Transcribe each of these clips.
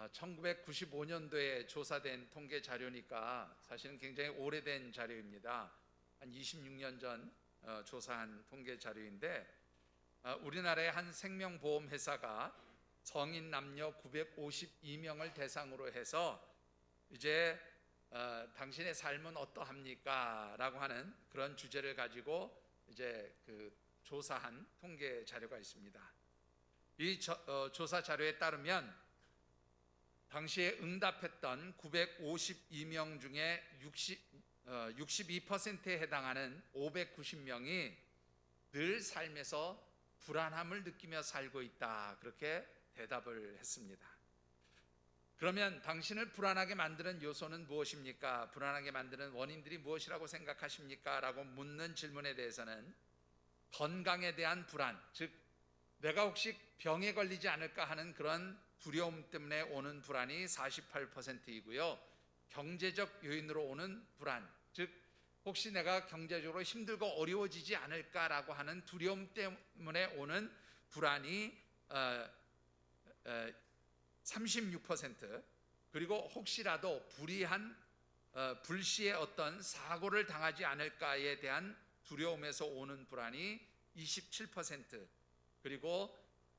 1995년도에 조사된 통계 자료니까 사실은 굉장히 오래된 자료입니다. 한 26년 전 조사한 통계 자료인데, 우리나라의 한 생명보험 회사가 성인 남녀 952명을 대상으로 해서 이제 당신의 삶은 어떠합니까? 라고 하는 그런 주제를 가지고 이제 조사한 통계 자료가 있습니다. 이 조사 자료에 따르면 당시에 응답했던 952명 중에 62%에 해당하는 590명이 늘 삶에서 불안함을 느끼며 살고 있다, 그렇게 대답을 했습니다. 그러면 당신을 불안하게 만드는 요소는 무엇입니까? 불안하게 만드는 원인들이 무엇이라고 생각하십니까? 라고 묻는 질문에 대해서는 건강에 대한 불안, 즉 내가 혹시 병에 걸리지 않을까 하는 그런 두려움 때문에 오는 불안이 48%이고요. 경제적 요인으로 오는 불안, 즉 혹시 내가 경제적으로 힘들고 어려워지지 않을까라고 하는 두려움 때문에 오는 불안이 36%, 그리고 혹시라도 불시에 어떤 사고를 당하지 않을까에 대한 두려움에서 오는 불안이 27%, 그리고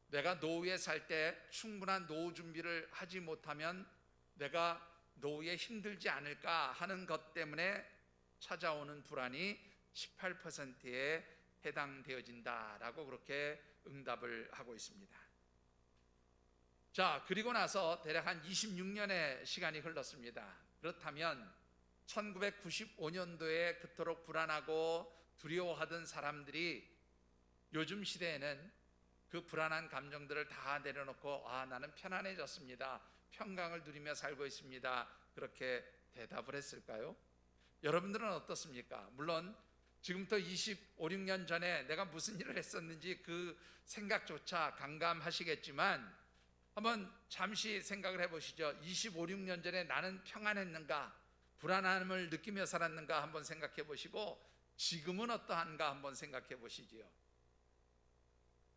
내가 노후에 살 때 충분한 노후 준비를 하지 못하면 내가 노후에 힘들지 않을까 하는 것 때문에 찾아오는 불안이 18%에 해당되어진다라고 그렇게 응답을 하고 있습니다. 자, 그리고 나서 대략 한 26년의 시간이 흘렀습니다. 그렇다면 1995년도에 그토록 불안하고 두려워하던 사람들이 요즘 시대에는 그 불안한 감정들을 다 내려놓고 나는 편안해졌습니다, 평강을 누리며 살고 있습니다, 그렇게 대답을 했을까요? 여러분들은 어떻습니까? 물론 지금부터 25, 6년 전에 내가 무슨 일을 했었는지 그 생각조차 강감하시겠지만 한번 잠시 생각을 해보시죠. 25, 6년 전에 나는 평안했는가, 불안함을 느끼며 살았는가 한번 생각해 보시고 지금은 어떠한가 한번 생각해 보시지요.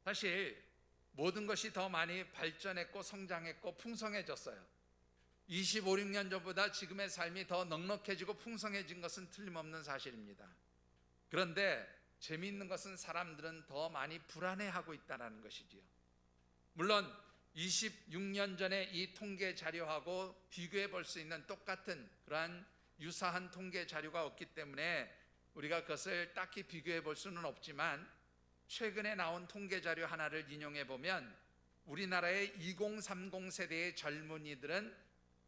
사실 모든 것이 더 많이 발전했고 성장했고 풍성해졌어요. 25, 6년 전보다 지금의 삶이 더 넉넉해지고 풍성해진 것은 틀림없는 사실입니다. 그런데 재미있는 것은 사람들은 더 많이 불안해하고 있다는 것이지요. 물론 26년 전에 이 통계 자료하고 비교해 볼 수 있는 똑같은 그러한 유사한 통계 자료가 없기 때문에 우리가 그것을 딱히 비교해 볼 수는 없지만, 최근에 나온 통계 자료 하나를 인용해 보면 우리나라의 2030 세대의 젊은이들은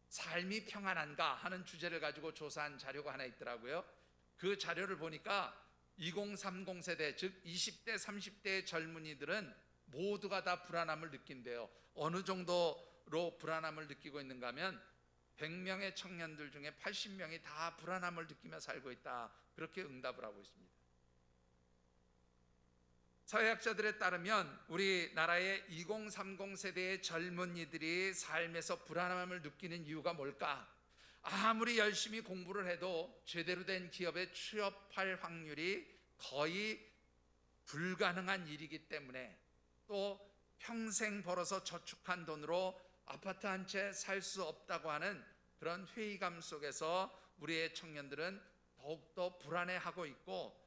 삶이 평안한가 하는 주제를 가지고 조사한 자료가 하나 있더라고요. 그 자료를 보니까 2030 세대, 즉 20대 30대의 젊은이들은 모두가 다 불안함을 느낀대요. 어느 정도로 불안함을 느끼고 있는가 하면 100명의 청년들 중에 80명이 다 불안함을 느끼며 살고 있다, 그렇게 응답을 하고 있습니다. 사회학자들에 따르면 우리나라의 2030 세대의 젊은이들이 삶에서 불안함을 느끼는 이유가 뭘까? 아무리 열심히 공부를 해도 제대로 된 기업에 취업할 확률이 거의 불가능한 일이기 때문에, 또 평생 벌어서 저축한 돈으로 아파트 한 채 살 수 없다고 하는 그런 회의감 속에서 우리의 청년들은 더욱더 불안해하고 있고,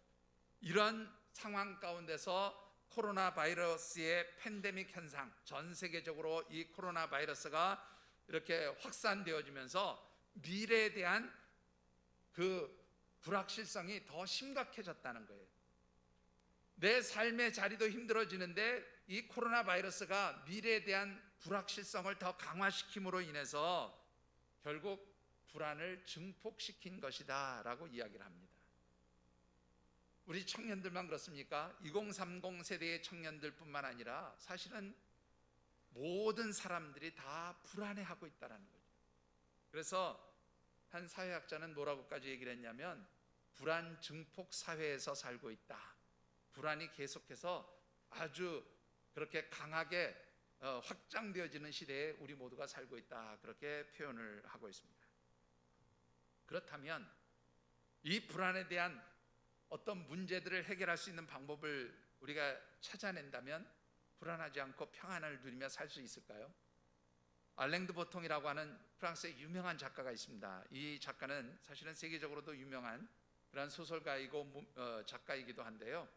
이런 상황 가운데서 코로나 바이러스의 팬데믹 현상, 전 세계적으로 이 코로나 바이러스가 이렇게 확산되어지면서 미래에 대한 그 불확실성이 더 심각해졌다는 거예요. 내 삶의 자리도 힘들어지는데 이 코로나 바이러스가 미래에 대한 불확실성을 더 강화시킴으로 인해서 결국 불안을 증폭시킨 것이다 라고 이야기를 합니다. 우리 청년들만 그렇습니까? 2030 세대의 청년들 뿐만 아니라 사실은 모든 사람들이 다 불안해하고 있다는 거죠. 그래서 한 사회학자는 뭐라고까지 얘기를 했냐면, 불안 증폭 사회에서 살고 있다, 불안이 계속해서 아주 그렇게 강하게 확장되어지는 시대에 우리 모두가 살고 있다, 그렇게 표현을 하고 있습니다. 그렇다면 이 불안에 대한 어떤 문제들을 해결할 수 있는 방법을 우리가 찾아낸다면 불안하지 않고 평안을 누리며 살 수 있을까요? 알랭 드 보통이라고 하는 프랑스의 유명한 작가가 있습니다. 이 작가는 사실은 세계적으로도 유명한 그런 소설가이고 작가이기도 한데요.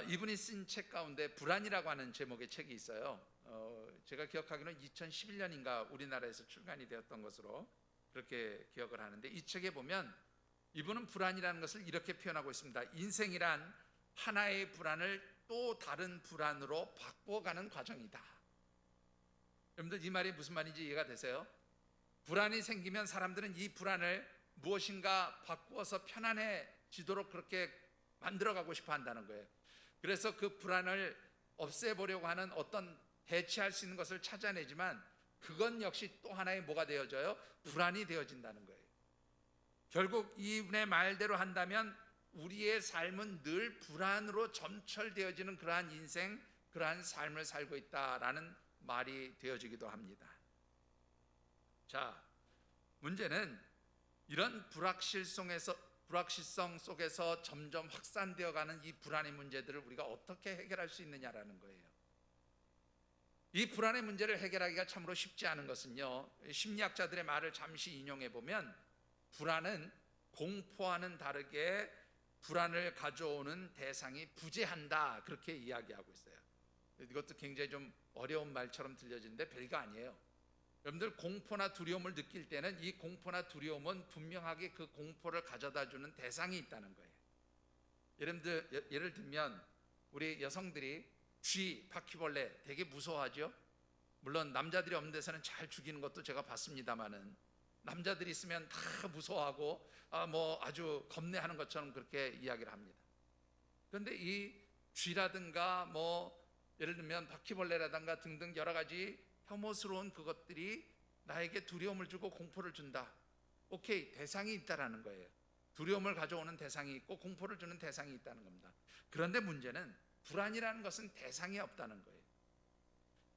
이분이 쓴 책 가운데 불안이라고 하는 제목의 책이 있어요. 제가 기억하기로는 2011년인가 우리나라에서 출간이 되었던 것으로 그렇게 기억을 하는데, 이 책에 보면 이분은 불안이라는 것을 이렇게 표현하고 있습니다. 인생이란 하나의 불안을 또 다른 불안으로 바꿔가는 과정이다. 여러분들 이 말이 무슨 말인지 이해가 되세요? 불안이 생기면 사람들은 이 불안을 무엇인가 바꾸어서 편안해지도록 그렇게 만들어가고 싶어 한다는 거예요. 그래서 그 불안을 없애보려고 하는 어떤 대체할 수 있는 것을 찾아내지만 그건 역시 또 하나의 뭐가 되어져요? 불안이 되어진다는 거예요. 결국 이분의 말대로 한다면 우리의 삶은 늘 불안으로 점철되어지는 그러한 인생, 그러한 삶을 살고 있다라는 말이 되어지기도 합니다. 자, 문제는 이런 불확실성 속에서 점점 확산되어가는 이 불안의 문제들을 우리가 어떻게 해결할 수 있느냐라는 거예요. 이 불안의 문제를 해결하기가 참으로 쉽지 않은 것은요, 심리학자들의 말을 잠시 인용해 보면 불안은 공포와는 다르게 불안을 가져오는 대상이 부재한다, 그렇게 이야기하고 있어요. 이것도 굉장히 좀 어려운 말처럼 들려지는데 별거 아니에요. 여러분들 공포나 두려움을 느낄 때는 이 공포나 두려움은 분명하게 그 공포를 가져다 주는 대상이 있다는 거예요. 예를 들면 우리 여성들이 쥐, 바퀴벌레 되게 무서워하죠. 물론 남자들이 없는 데서는 잘 죽이는 것도 제가 봤습니다만은 남자들이 있으면 다 무서워하고 아주 겁내하는 것처럼 그렇게 이야기를 합니다. 그런데 이 쥐라든가 예를 들면 바퀴벌레라든가 등등 여러 가지 혐오스러운 그것들이 나에게 두려움을 주고 공포를 준다. 오케이, 대상이 있다라는 거예요. 두려움을 가져오는 대상이 있고 공포를 주는 대상이 있다는 겁니다. 그런데 문제는 불안이라는 것은 대상이 없다는 거예요.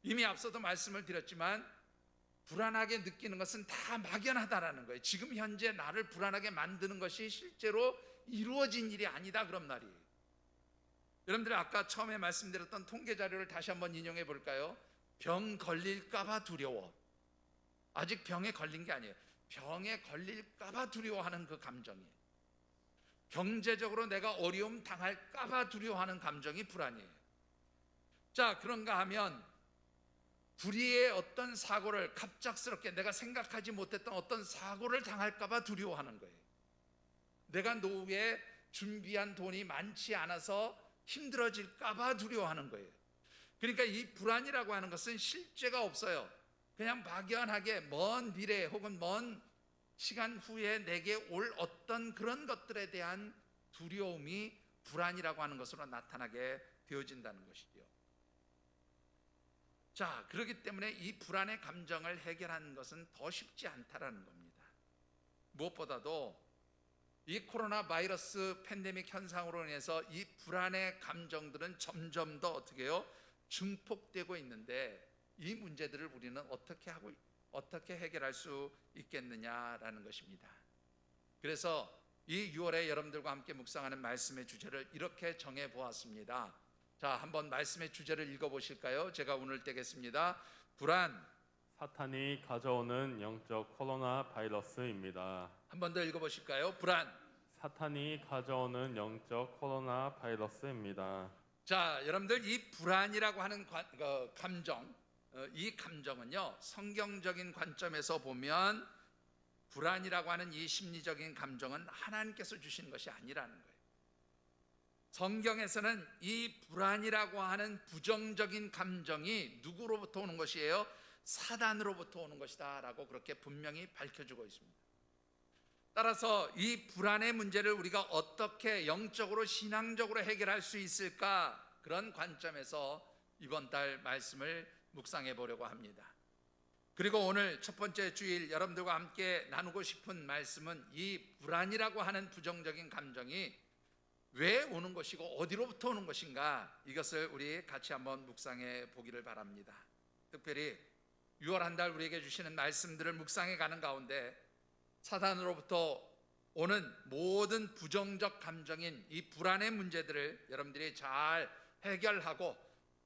이미 앞서도 말씀을 드렸지만 불안하게 느끼는 것은 다 막연하다라는 거예요. 지금 현재 나를 불안하게 만드는 것이 실제로 이루어진 일이 아니다, 그런 말이에요. 여러분들 아까 처음에 말씀드렸던 통계 자료를 다시 한번 인용해 볼까요? 병 걸릴까봐 두려워. 아직 병에 걸린 게 아니에요. 병에 걸릴까봐 두려워하는 그 감정이에요. 경제적으로 내가 어려움 당할까봐 두려워하는 감정이 불안이에요. 자, 그런가 하면 불의의 어떤 사고를 갑작스럽게 내가 생각하지 못했던 어떤 사고를 당할까봐 두려워하는 거예요. 내가 노후에 준비한 돈이 많지 않아서 힘들어질까봐 두려워하는 거예요. 그러니까 이 불안이라고 하는 것은 실제가 없어요. 그냥 막연하게 먼 미래 혹은 먼 시간 후에 내게 올 어떤 그런 것들에 대한 두려움이 불안이라고 하는 것으로 나타나게 되어진다는 것이죠. 자, 그렇기 때문에 이 불안의 감정을 해결하는 것은 더 쉽지 않다라는 겁니다. 무엇보다도 이 코로나 바이러스 팬데믹 현상으로 인해서 이 불안의 감정들은 점점 더 어떻게 해요? 증폭되고 있는데 이 문제들을 우리는 어떻게 해결할 수 있겠느냐라는 것입니다. 그래서 이 6월에 여러분들과 함께 묵상하는 말씀의 주제를 이렇게 정해 보았습니다. 자, 한번 말씀의 주제를 읽어 보실까요? 제가 오늘 떼겠습니다. 불안, 사탄이 가져오는 영적 코로나 바이러스입니다. 한 번 더 읽어 보실까요? 불안, 사탄이 가져오는 영적 코로나 바이러스입니다. 자, 여러분들 이 불안이라고 하는 감정, 이 감정은요, 성경적인 관점에서 보면 불안이라고 하는 이 심리적인 감정은 하나님께서 주신 것이 아니라는 거예요. 성경에서는 이 불안이라고 하는 부정적인 감정이 누구로부터 오는 것이에요? 사단으로부터 오는 것이다 라고 그렇게 분명히 밝혀주고 있습니다. 따라서 이 불안의 문제를 우리가 어떻게 영적으로 신앙적으로 해결할 수 있을까, 그런 관점에서 이번 달 말씀을 묵상해 보려고 합니다. 그리고 오늘 첫 번째 주일 여러분들과 함께 나누고 싶은 말씀은 이 불안이라고 하는 부정적인 감정이 왜 오는 것이고 어디로부터 오는 것인가, 이것을 우리 같이 한번 묵상해 보기를 바랍니다. 특별히 6월 한 달 우리에게 주시는 말씀들을 묵상해 가는 가운데 사단으로부터 오는 모든 부정적 감정인 이 불안의 문제들을 여러분들이 잘 해결하고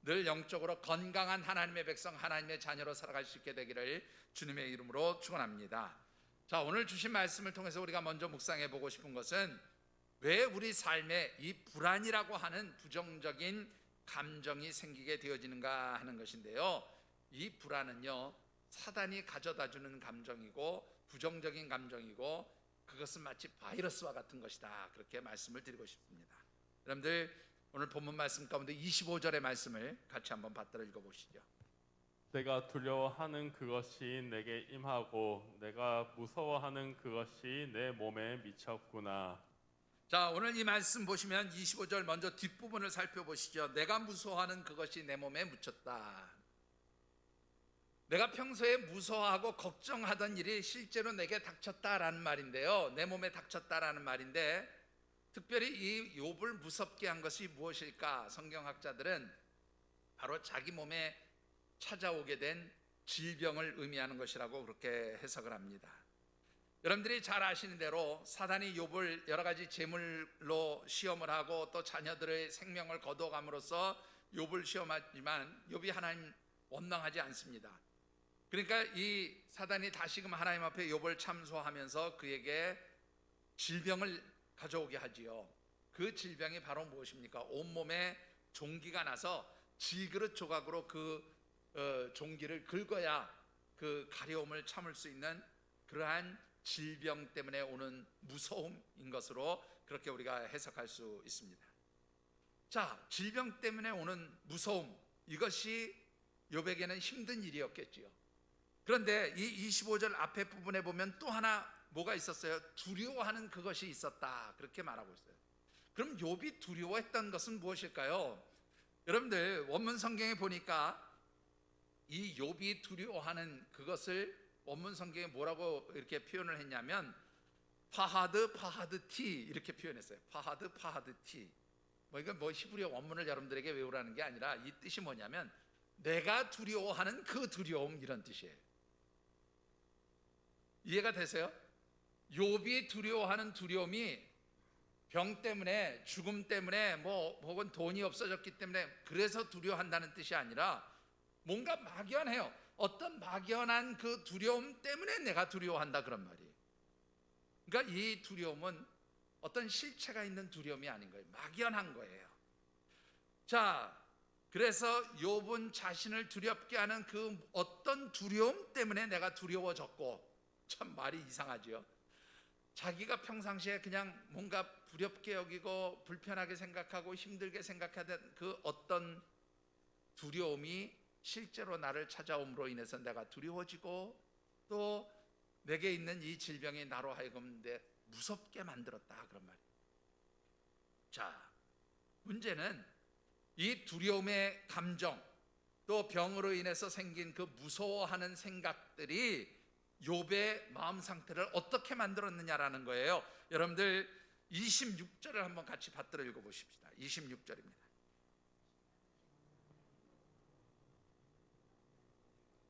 늘 영적으로 건강한 하나님의 백성, 하나님의 자녀로 살아갈 수 있게 되기를 주님의 이름으로 축원합니다. 자, 오늘 주신 말씀을 통해서 우리가 먼저 묵상해 보고 싶은 것은 왜 우리 삶에 이 불안이라고 하는 부정적인 감정이 생기게 되어지는가 하는 것인데요. 이 불안은요, 사단이 가져다 주는 감정이고 부정적인 감정이고 그것은 마치 바이러스와 같은 것이다, 그렇게 말씀을 드리고 싶습니다. 여러분들 오늘 본문 말씀 가운데 25절의 말씀을 같이 한번 받들어 읽어보시죠. 내가 두려워하는 그것이 내게 임하고 내가 무서워하는 그것이 내 몸에 미쳤구나. 자, 오늘 이 말씀 보시면 25절 먼저 뒷부분을 살펴보시죠. 내가 무서워하는 그것이 내 몸에 묻혔다. 내가 평소에 무서워하고 걱정하던 일이 실제로 내게 닥쳤다라는 말인데요. 내 몸에 닥쳤다라는 말인데, 특별히 이 욥을 무섭게 한 것이 무엇일까? 성경학자들은 바로 자기 몸에 찾아오게 된 질병을 의미하는 것이라고 그렇게 해석을 합니다. 여러분들이 잘 아시는 대로 사단이 욥을 여러 가지 재물로 시험을 하고 또 자녀들의 생명을 거둬감으로써 욥을 시험하지만 욥이 하나님 원망하지 않습니다. 그러니까 이 사단이 다시금 하나님 앞에 욥을 참소하면서 그에게 질병을 가져오게 하지요. 그 질병이 바로 무엇입니까? 온몸에 종기가 나서 질그릇 조각으로 그 종기를 긁어야 그 가려움을 참을 수 있는 그러한 질병 때문에 오는 무서움인 것으로 그렇게 우리가 해석할 수 있습니다. 자, 질병 때문에 오는 무서움, 이것이 욥에게는 힘든 일이었겠지요. 그런데 이 25절 앞에 부분에 보면 또 하나 뭐가 있었어요? 두려워하는 그것이 있었다, 그렇게 말하고 있어요. 그럼 욥이 두려워했던 것은 무엇일까요? 여러분들 원문 성경에 보니까 이 욥이 두려워하는 그것을 원문 성경에 뭐라고 이렇게 표현을 했냐면 파하드티 이렇게 표현했어요. 파하드티. 이건 히브리어 원문을 여러분들에게 외우라는 게 아니라 이 뜻이 뭐냐면 내가 두려워하는 그 두려움, 이런 뜻이에요. 이해가 되세요? 욥이 두려워하는 두려움이 병 때문에, 죽음 때문에, 혹은 돈이 없어졌기 때문에 그래서 두려워한다는 뜻이 아니라 뭔가 막연해요. 어떤 막연한 그 두려움 때문에 내가 두려워한다, 그런 말이에요. 그러니까 이 두려움은 어떤 실체가 있는 두려움이 아닌 거예요. 막연한 거예요. 자, 그래서 욥은 자신을 두렵게 하는 그 어떤 두려움 때문에 내가 두려워졌고, 참 말이 이상하죠. 자기가 평상시에 그냥 뭔가 두렵게 여기고 불편하게 생각하고 힘들게 생각하던 그 어떤 두려움이 실제로 나를 찾아옴으로 인해서 내가 두려워지고 또 내게 있는 이 질병이 나로 하여금 무섭게 만들었다, 그런 말이에요. 자, 문제는 이 두려움의 감정 또 병으로 인해서 생긴 그 무서워하는 생각들이 욥의 마음 상태를 어떻게 만들었느냐라는 거예요. 여러분들 26절을 한번 같이 받들어 읽어보십시다. 26절입니다.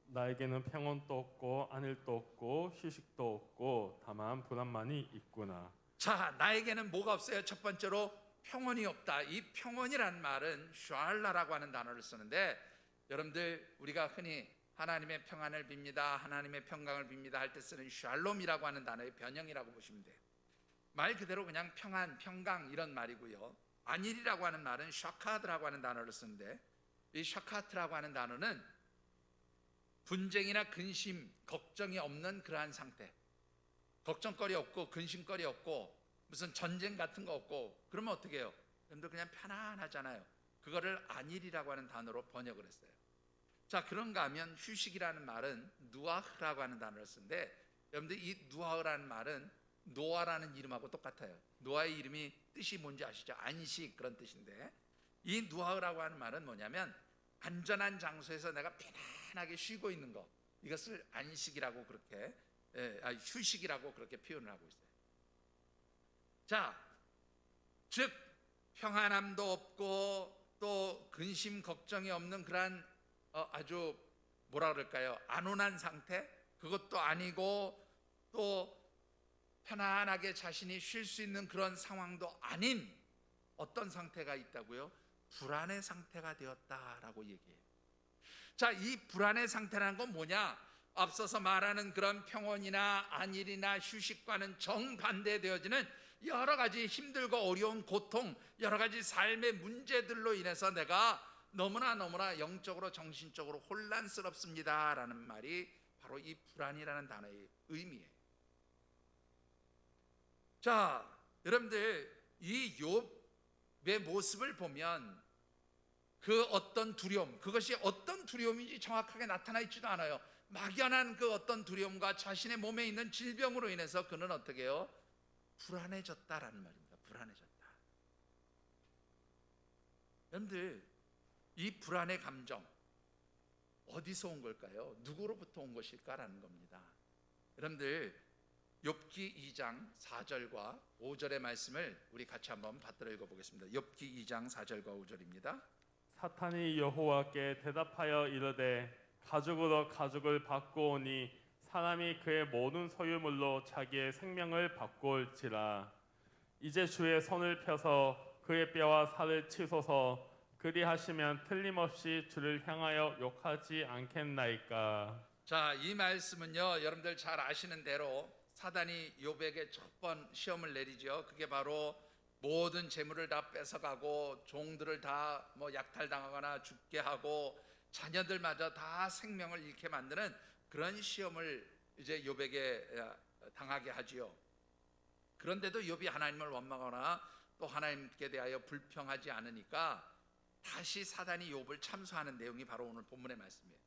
나에게는 평온도 없고 안일도 없고 휴식도 없고 다만 불안만이 있구나. 자, 나에게는 뭐가 없어요? 첫 번째로 평온이 없다. 이 평온이라는 말은 샬라라고 하는 단어를 쓰는데, 여러분들 우리가 흔히 하나님의 평안을 빕니다, 하나님의 평강을 빕니다 할 때 쓰는 샬롬이라고 하는 단어의 변형이라고 보시면 돼요. 말 그대로 그냥 평안, 평강 이런 말이고요. 안일이라고 하는 말은 샤카드라고 하는 단어를 쓰는데, 이 샤카트라고 하는 단어는 분쟁이나 근심, 걱정이 없는 그러한 상태. 걱정거리 없고 근심거리 없고 무슨 전쟁 같은 거 없고, 그러면 어떻게 해요? 여러분들 그냥 편안하잖아요. 그거를 안일이라고 하는 단어로 번역을 했어요. 자, 그런가 하면 휴식이라는 말은 누아흐라고 하는 단어를 쓰는데, 여러분들 이 누아흐라는 말은 노아라는 이름하고 똑같아요. 노아의 이름이 뜻이 뭔지 아시죠? 안식, 그런 뜻인데, 이 누아흐라고 하는 말은 뭐냐면 안전한 장소에서 내가 편안하게 쉬고 있는 거, 이것을 안식이라고 그렇게 휴식이라고 그렇게 표현을 하고 있어요. 자, 즉 평안함도 없고 또 근심 걱정이 없는 그러한 아주 뭐라 그럴까요? 안온한 상태? 그것도 아니고 또 편안하게 자신이 쉴 수 있는 그런 상황도 아닌 어떤 상태가 있다고요? 불안의 상태가 되었다라고 얘기해요. 자, 이 불안의 상태라는 건 뭐냐? 앞서서 말하는 그런 평온이나 안일이나 휴식과는 정반대되어지는 여러 가지 힘들고 어려운 고통, 여러 가지 삶의 문제들로 인해서 내가 너무나 영적으로 정신적으로 혼란스럽습니다라는 말이 바로 이 불안이라는 단어의 의미예요. 자, 여러분들 이 욥의 모습을 보면 그 어떤 두려움, 그것이 어떤 두려움인지 정확하게 나타나 있지도 않아요. 막연한 그 어떤 두려움과 자신의 몸에 있는 질병으로 인해서 그는 어떻게 해요? 불안해졌다라는 말입니다. 불안해졌다. 여러분들 이 불안의 감정 어디서 온 걸까요? 누구로부터 온 것일까라는 겁니다. 여러분들 욥기 2장 4절과 5절의 말씀을 우리 같이 한번 받들어 읽어보겠습니다. 욥기 2장 4절과 5절입니다. 사탄이 여호와께 대답하여 이르되 가죽으로 가죽을 바꾸오니 사람이 그의 모든 소유물로 자기의 생명을 바꿀지라. 이제 주의 손을 펴서 그의 뼈와 살을 치소서. 그리하시면 틀림없이 주를 향하여 욕하지 않겠나이까. 자, 이 말씀은요, 여러분들 잘 아시는 대로 사단이 욥에게 첫 번 시험을 내리죠. 그게 바로 모든 재물을 다 뺏어가고 종들을 다 약탈당하거나 죽게 하고 자녀들마저 다 생명을 잃게 만드는 그런 시험을 이제 욥에게 당하게 하지요. 그런데도 욥이 하나님을 원망하거나 또 하나님께 대하여 불평하지 않으니까 다시 사단이 욥을 참소하는 내용이 바로 오늘 본문의 말씀이에요.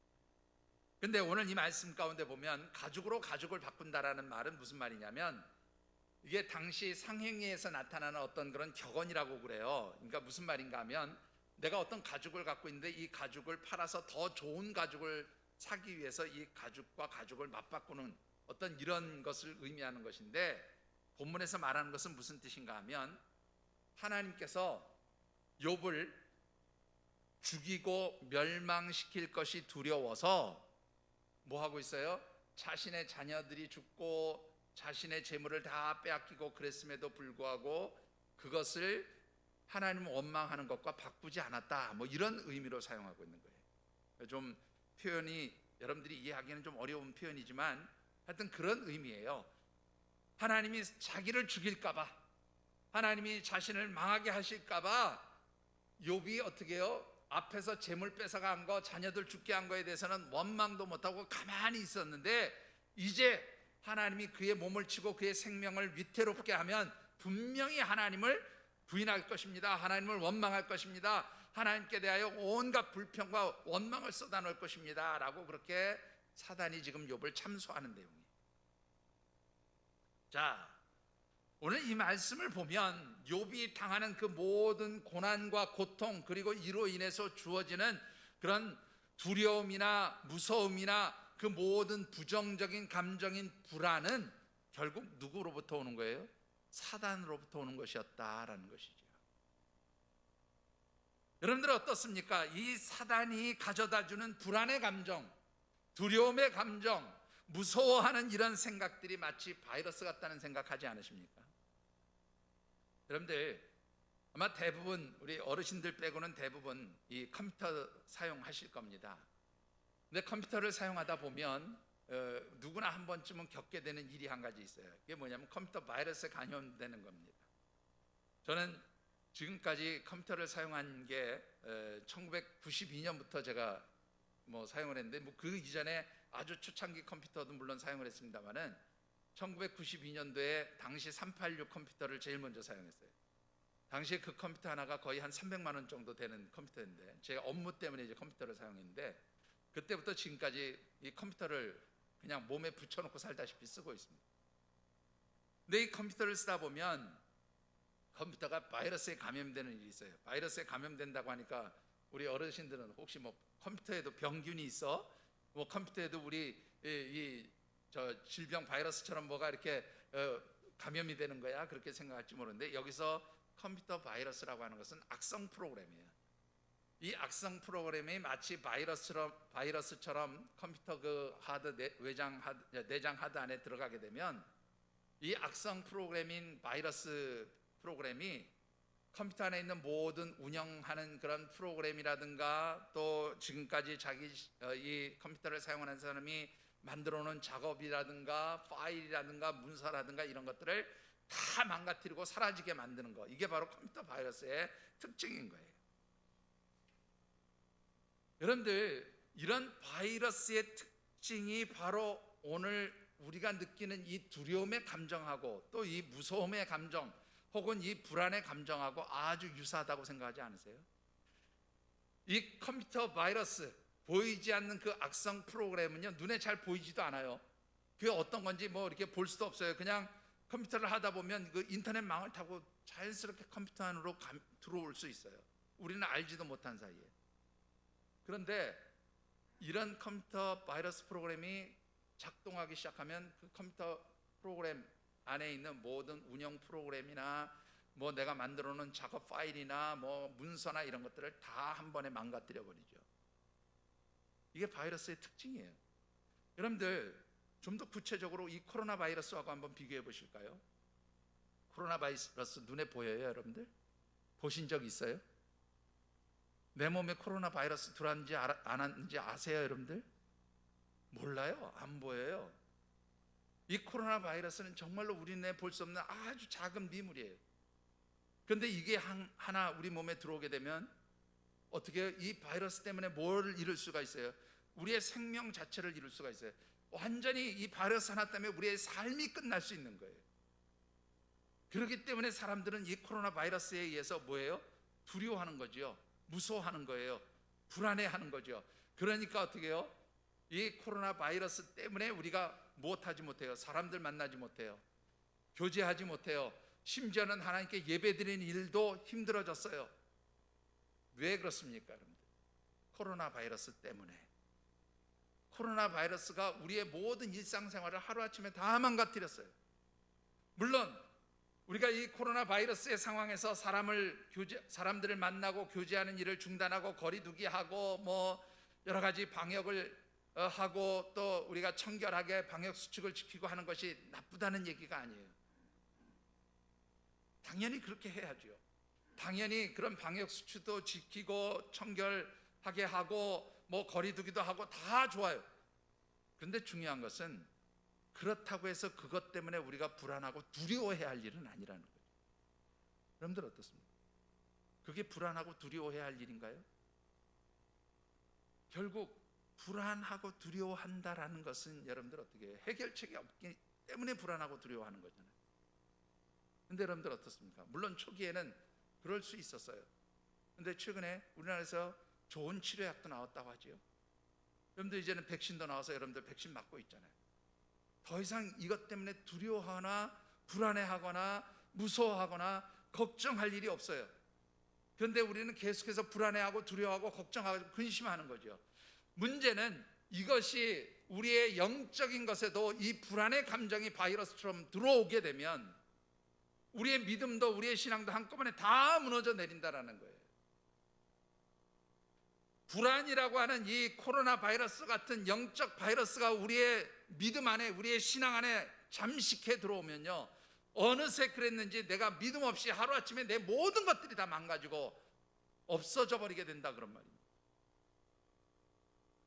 근데 오늘 이 말씀 가운데 보면 가죽으로 가죽을 바꾼다라는 말은 무슨 말이냐면 이게 당시 상행위에서 나타나는 어떤 그런 격언이라고 그래요. 그러니까 무슨 말인가 하면 내가 어떤 가죽을 갖고 있는데 이 가죽을 팔아서 더 좋은 가죽을 사기 위해서 이 가죽과 가죽을 맞바꾸는 어떤 이런 것을 의미하는 것인데, 본문에서 말하는 것은 무슨 뜻인가 하면 하나님께서 욥을 죽이고 멸망시킬 것이 두려워서 뭐 하고 있어요? 자신의 자녀들이 죽고 자신의 재물을 다 빼앗기고 그랬음에도 불구하고 그것을 하나님을 원망하는 것과 바꾸지 않았다, 뭐 이런 의미로 사용하고 있는 거예요. 좀 표현이 여러분들이 이해하기는 좀 어려운 표현이지만 하여튼 그런 의미예요. 하나님이 자기를 죽일까봐, 하나님이 자신을 망하게 하실까봐 욥이 어떻게 해요? 앞에서 재물 뺏어간 거, 자녀들 죽게 한 거에 대해서는 원망도 못하고 가만히 있었는데 이제 하나님이 그의 몸을 치고 그의 생명을 위태롭게 하면 분명히 하나님을 부인할 것입니다. 하나님을 원망할 것입니다. 하나님께 대하여 온갖 불평과 원망을 쏟아놓을 것입니다 라고 그렇게 사단이 지금 욥을 참소하는 내용이에요. 자, 오늘 이 말씀을 보면 욥이 당하는 그 모든 고난과 고통, 그리고 이로 인해서 주어지는 그런 두려움이나 무서움이나 그 모든 부정적인 감정인 불안은 결국 누구로부터 오는 거예요? 사단으로부터 오는 것이었다라는 것이죠. 여러분들 어떻습니까? 이 사단이 가져다주는 불안의 감정, 두려움의 감정, 무서워하는 이런 생각들이 마치 바이러스 같다는 생각하지 않으십니까? 여러분들 아마 대부분 우리 어르신들 빼고는 대부분 이 컴퓨터 사용하실 겁니다. 근데 컴퓨터를 사용하다 보면 누구나 한 번쯤은 겪게 되는 일이 한 가지 있어요. 그게 뭐냐면 컴퓨터 바이러스에 감염되는 겁니다. 저는 지금까지 컴퓨터를 사용한 게 1992년부터 제가 사용을 했는데 그 이전에 아주 초창기 컴퓨터도 물론 사용을 했습니다만은 1992년도에 당시 386 컴퓨터를 제일 먼저 사용했어요. 당시에 그 컴퓨터 하나가 거의 한 300만 원 정도 되는 컴퓨터인데 제가 업무 때문에 이제 컴퓨터를 사용했는데 그때부터 지금까지 이 컴퓨터를 그냥 몸에 붙여놓고 살다시피 쓰고 있습니다. 근데 이 컴퓨터를 쓰다 보면 컴퓨터가 바이러스에 감염되는 일이 있어요. 바이러스에 감염된다고 하니까 우리 어르신들은 혹시 컴퓨터에도 병균이 있어? 컴퓨터에도 우리 저 질병 바이러스처럼 뭐가 이렇게 감염이 되는 거야? 그렇게 생각할지 모르는데 여기서 컴퓨터 바이러스라고 하는 것은 악성 프로그램이에요. 이 악성 프로그램이 마치 바이러스처럼 컴퓨터 그 내장 하드 안에 들어가게 되면 이 악성 프로그램인 바이러스 프로그램이 컴퓨터 안에 있는 모든 운영하는 그런 프로그램이라든가 또 지금까지 이 컴퓨터를 사용하는 사람이 만들어 놓은 작업이라든가 파일이라든가 문서라든가 이런 것들을 다 망가뜨리고 사라지게 만드는 거, 이게 바로 컴퓨터 바이러스의 특징인 거예요. 여러분들, 이런 바이러스의 특징이 바로 오늘 우리가 느끼는 이 두려움의 감정하고 또 이 무서움의 감정 혹은 이 불안의 감정하고 아주 유사하다고 생각하지 않으세요? 이 컴퓨터 바이러스, 보이지 않는 그 악성 프로그램은요, 눈에 잘 보이지도 않아요. 그게 어떤 건지 뭐 이렇게 볼 수도 없어요. 그냥 컴퓨터를 하다 보면 그 인터넷 망을 타고 자연스럽게 컴퓨터 안으로 들어올 수 있어요. 우리는 알지도 못한 사이에. 그런데 이런 컴퓨터 바이러스 프로그램이 작동하기 시작하면 그 컴퓨터 프로그램 안에 있는 모든 운영 프로그램이나 뭐 내가 만들어 놓은 작업 파일이나 뭐 문서나 이런 것들을 다 한 번에 망가뜨려 버리죠. 이게 바이러스의 특징이에요. 여러분들, 좀 더 구체적으로 이 코로나 바이러스하고 한번 비교해 보실까요? 코로나 바이러스 눈에 보여요, 여러분들? 보신 적 있어요? 내 몸에 코로나 바이러스 들어왔는지 안 왔는지 아세요, 여러분들? 몰라요. 안 보여요. 이 코로나 바이러스는 정말로 우리 눈에 볼 수 없는 아주 작은 미물이에요. 그런데 이게 하나 우리 몸에 들어오게 되면 어떻게 이 바이러스 때문에 뭘 잃을 수가 있어요? 우리의 생명 자체를 잃을 수가 있어요. 완전히 이 바이러스 하나 때문에 우리의 삶이 끝날 수 있는 거예요. 그렇기 때문에 사람들은 이 코로나 바이러스에 의해서 뭐예요? 두려워하는 거죠. 무서워하는 거예요. 불안해하는 거죠. 그러니까 어떻게 해요? 이 코로나 바이러스 때문에 우리가 무엇하지 못해요? 사람들 만나지 못해요. 교제하지 못해요. 심지어는 하나님께 예배드리는 일도 힘들어졌어요. 왜 그렇습니까, 여러분들? 코로나 바이러스 때문에. 코로나 바이러스가 우리의 모든 일상생활을 하루아침에 다 망가뜨렸어요. 물론 우리가 이 코로나 바이러스의 상황에서 사람들을 만나고 교제하는 일을 중단하고 거리두기 하고 뭐 여러 가지 방역을 하고 또 우리가 청결하게 방역 수칙을 지키고 하는 것이 나쁘다는 얘기가 아니에요. 당연히 그렇게 해야죠. 당연히 그런 방역 수칙도 지키고 청결하게 하고 뭐 거리두기도 하고 다 좋아요. 그런데 중요한 것은 그렇다고 해서 그것 때문에 우리가 불안하고 두려워해야 할 일은 아니라는 거예요. 여러분들 어떻습니까? 그게 불안하고 두려워해야 할 일인가요? 결국 불안하고 두려워한다라는 것은 여러분들 어떻게 해요? 해결책이 없기 때문에 불안하고 두려워하는 거잖아요. 근데 여러분들 어떻습니까? 물론 초기에는 그럴 수 있었어요. 근데 최근에 우리나라에서 좋은 치료약도 나왔다고 하지요. 여러분들 이제는 백신도 나와서 여러분들 백신 맞고 있잖아요. 더 이상 이것 때문에 두려워하거나 불안해하거나 무서워하거나 걱정할 일이 없어요. 그런데 우리는 계속해서 불안해하고 두려워하고 걱정하고 근심하는 거죠. 문제는 이것이 우리의 영적인 것에도 이 불안의 감정이 바이러스처럼 들어오게 되면 우리의 믿음도 우리의 신앙도 한꺼번에 다 무너져 내린다라는 거예요. 불안이라고 하는 이 코로나 바이러스 같은 영적 바이러스가 우리의 믿음 안에, 우리의 신앙 안에 잠식해 들어오면요, 어느새 그랬는지 내가 믿음 없이 하루아침에 내 모든 것들이 다 망가지고 없어져 버리게 된다, 그런 말입니다.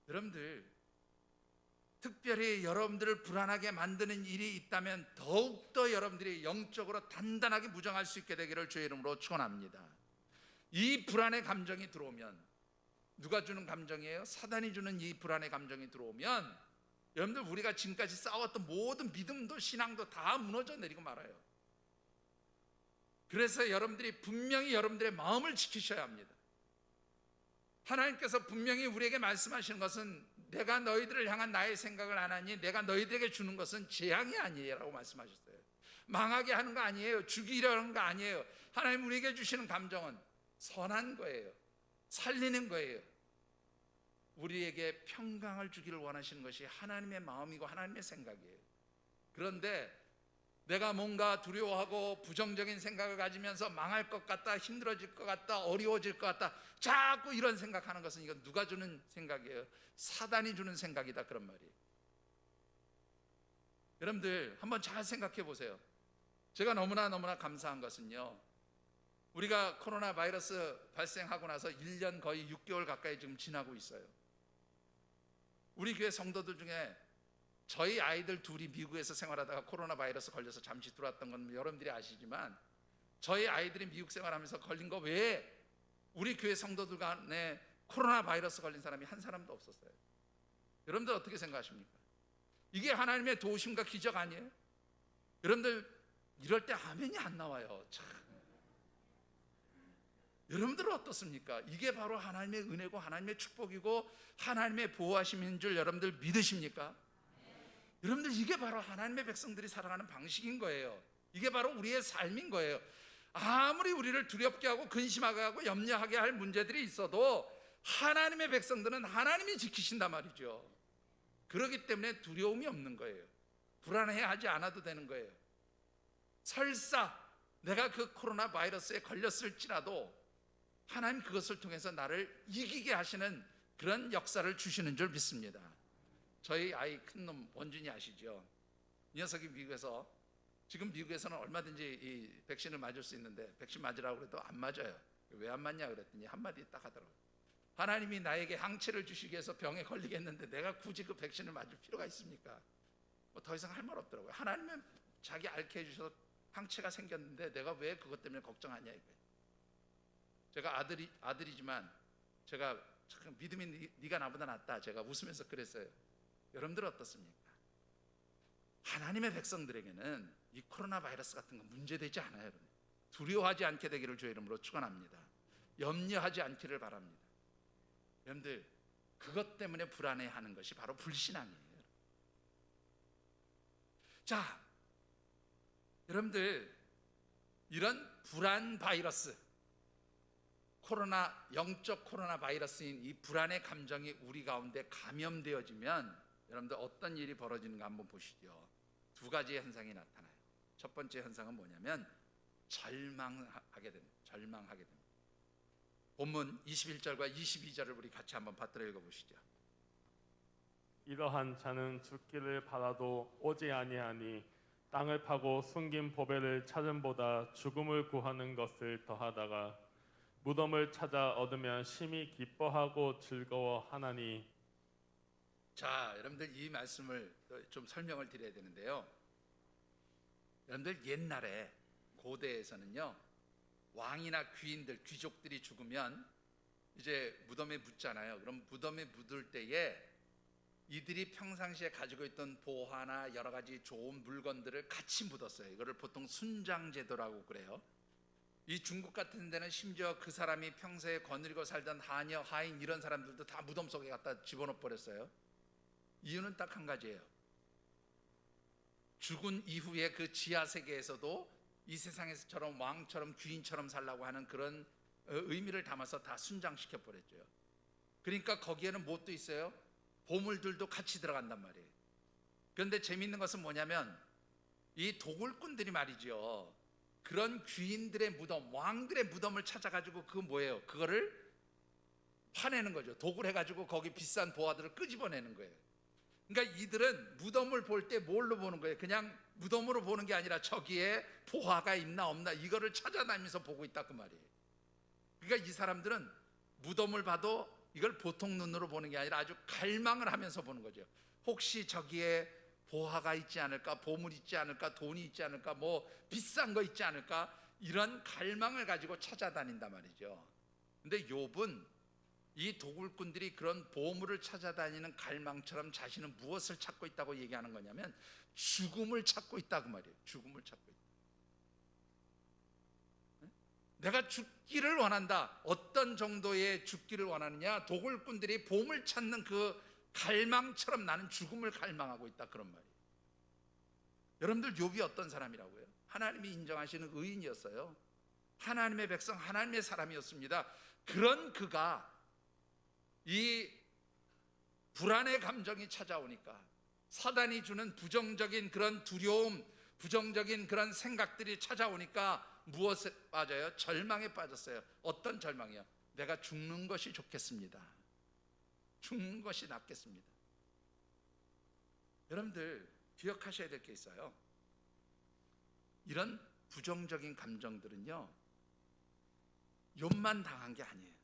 여러분들, 특별히 여러분들을 불안하게 만드는 일이 있다면 더욱더 여러분들이 영적으로 단단하게 무장할 수 있게 되기를 주의 이름으로 축원합니다. 이 불안의 감정이 들어오면, 누가 주는 감정이에요? 사단이 주는 이 불안의 감정이 들어오면 여러분들, 우리가 지금까지 쌓았던 모든 믿음도 신앙도 다 무너져 내리고 말아요. 그래서 여러분들이 분명히 여러분들의 마음을 지키셔야 합니다. 하나님께서 분명히 우리에게 말씀하시는 것은 내가 너희들을 향한 나의 생각을 안 하니 내가 너희들에게 주는 것은 재앙이 아니에요 라고 말씀하셨어요. 망하게 하는 거 아니에요. 죽이려는 거 아니에요. 하나님 우리에게 주시는 감정은 선한 거예요. 살리는 거예요. 우리에게 평강을 주기를 원하시는 것이 하나님의 마음이고 하나님의 생각이에요. 그런데 내가 뭔가 두려워하고 부정적인 생각을 가지면서 망할 것 같다, 힘들어질 것 같다, 어려워질 것 같다, 자꾸 이런 생각하는 것은 이건 누가 주는 생각이에요? 사단이 주는 생각이다, 그런 말이에요. 여러분들 한번 잘 생각해 보세요. 제가 너무나 감사한 것은요, 우리가 코로나 바이러스 발생하고 나서 1년 거의 6개월 가까이 지금 지나고 있어요. 우리 교회 성도들 중에 저희 아이들 둘이 미국에서 생활하다가 코로나 바이러스 걸려서 잠시 들어왔던 건 여러분들이 아시지만, 저희 아이들이 미국 생활하면서 걸린 거 외에 우리 교회 성도들 간에 코로나 바이러스 걸린 사람이 한 사람도 없었어요. 여러분들 어떻게 생각하십니까? 이게 하나님의 도우심과 기적 아니에요? 여러분들 이럴 때 아멘이 안 나와요. 참. 여러분들은 어떻습니까? 이게 바로 하나님의 은혜고 하나님의 축복이고 하나님의 보호하심인 줄 여러분들 믿으십니까? 여러분들 이게 바로 하나님의 백성들이 살아가는 방식인 거예요. 이게 바로 우리의 삶인 거예요. 아무리 우리를 두렵게 하고 근심하게 하고 염려하게 할 문제들이 있어도 하나님의 백성들은 하나님이 지키신단 말이죠. 그렇기 때문에 두려움이 없는 거예요. 불안해하지 않아도 되는 거예요. 설사 내가 그 코로나 바이러스에 걸렸을지라도 하나님 그것을 통해서 나를 이기게 하시는 그런 역사를 주시는 줄 믿습니다. 저희 아이 큰놈 원준이 아시죠? 이 녀석이 미국에서, 지금 미국에서는 얼마든지 이 백신을 맞을 수 있는데 백신 맞으라고 그래도 안 맞아요. 왜 안 맞냐 그랬더니 한마디 딱 하더라고요. 하나님이 나에게 항체를 주시기 위해서 병에 걸리겠는데 내가 굳이 그 백신을 맞을 필요가 있습니까? 뭐 더 이상 할 말 없더라고요. 하나님은 자기 앓게 해주셔서 항체가 생겼는데 내가 왜 그것 때문에 걱정하냐 이거예요. 제가 아들이지만 제가 참 믿음이 네가 나보다 낫다, 제가 웃으면서 그랬어요. 여러분들 어떻습니까? 하나님의 백성들에게는 이 코로나 바이러스 같은 건 문제되지 않아요. 여러분. 두려워하지 않게 되기를 주의 이름으로 축원합니다. 염려하지 않기를 바랍니다. 여러분들 그것 때문에 불안해하는 것이 바로 불신앙이에요. 자, 여러분들 이런 불안 바이러스, 영적 코로나 바이러스인 이 불안의 감정이 우리 가운데 감염되어지면 여러분들 어떤 일이 벌어지는가 한번 보시죠. 두 가지의 현상이 나타나요. 첫 번째 현상은 뭐냐면 절망하게 됩니다. 본문 21절과 22절을 우리 같이 한번 받들어 읽어보시죠. 이러한 자는 죽기를 바라도 오지 아니하니 땅을 파고 숨긴 보배를 찾음보다 죽음을 구하는 것을 더하다가 무덤을 찾아 얻으면 심히 기뻐하고 즐거워하나니. 자, 여러분들 이 말씀을 좀 설명을 드려야 되는데요. 여러분들 옛날에 고대에서는요, 왕이나 귀인들, 귀족들이 죽으면 이제 무덤에 묻잖아요. 그럼 무덤에 묻을 때에 이들이 평상시에 가지고 있던 보화나 여러 가지 좋은 물건들을 같이 묻었어요. 이거를 보통 순장제도라고 그래요. 이 중국 같은 데는 심지어 그 사람이 평소에 거느리고 살던 하녀, 하인 이런 사람들도 다 무덤 속에 갖다 집어넣어 버렸어요. 이유는 딱 한 가지예요. 죽은 이후에 그 지하 세계에서도 이 세상에서처럼 왕처럼 귀인처럼 살라고 하는 그런 의미를 담아서 다 순장시켜 버렸죠. 그러니까 거기에는 뭣도 있어요? 보물들도 같이 들어간단 말이에요. 그런데 재미있는 것은 뭐냐면 이 도굴꾼들이 말이죠, 그런 귀인들의 무덤, 왕들의 무덤을 찾아가지고 그 뭐예요? 그거를 파내는 거죠. 도굴해가지고 거기 비싼 보화들을 끄집어내는 거예요. 그러니까 이들은 무덤을 볼 때 뭘로 보는 거예요? 그냥 무덤으로 보는 게 아니라 저기에 보화가 있나 없나 이거를 찾아다니면서 보고 있다 그 말이에요. 그러니까 이 사람들은 무덤을 봐도 이걸 보통 눈으로 보는 게 아니라 아주 갈망을 하면서 보는 거죠. 혹시 저기에 보화가 있지 않을까, 보물 있지 않을까, 돈이 있지 않을까, 뭐 비싼 거 있지 않을까, 이런 갈망을 가지고 찾아다닌단 말이죠. 근데 욥은 이 도굴꾼들이 그런 보물을 찾아다니는 갈망처럼 자신은 무엇을 찾고 있다고 얘기하는 거냐면 죽음을 찾고 있다 그 말이에요. 죽음을 찾고 있다. 내가 죽기를 원한다. 어떤 정도의 죽기를 원하느냐? 도굴꾼들이 보물 찾는 그 갈망처럼 나는 죽음을 갈망하고 있다 그런 말이에요. 여러분들 욥이 어떤 사람이라고요? 하나님이 인정하시는 의인이었어요. 하나님의 백성, 하나님의 사람이었습니다. 그런 그가 이 불안의 감정이 찾아오니까, 사단이 주는 부정적인 그런 두려움, 부정적인 그런 생각들이 찾아오니까 무엇에 빠져요? 절망에 빠졌어요. 어떤 절망이요? 내가 죽는 것이 좋겠습니다. 죽는 것이 낫겠습니다. 여러분들 기억하셔야 될 게 있어요. 이런 부정적인 감정들은요, 욥만 당한 게 아니에요.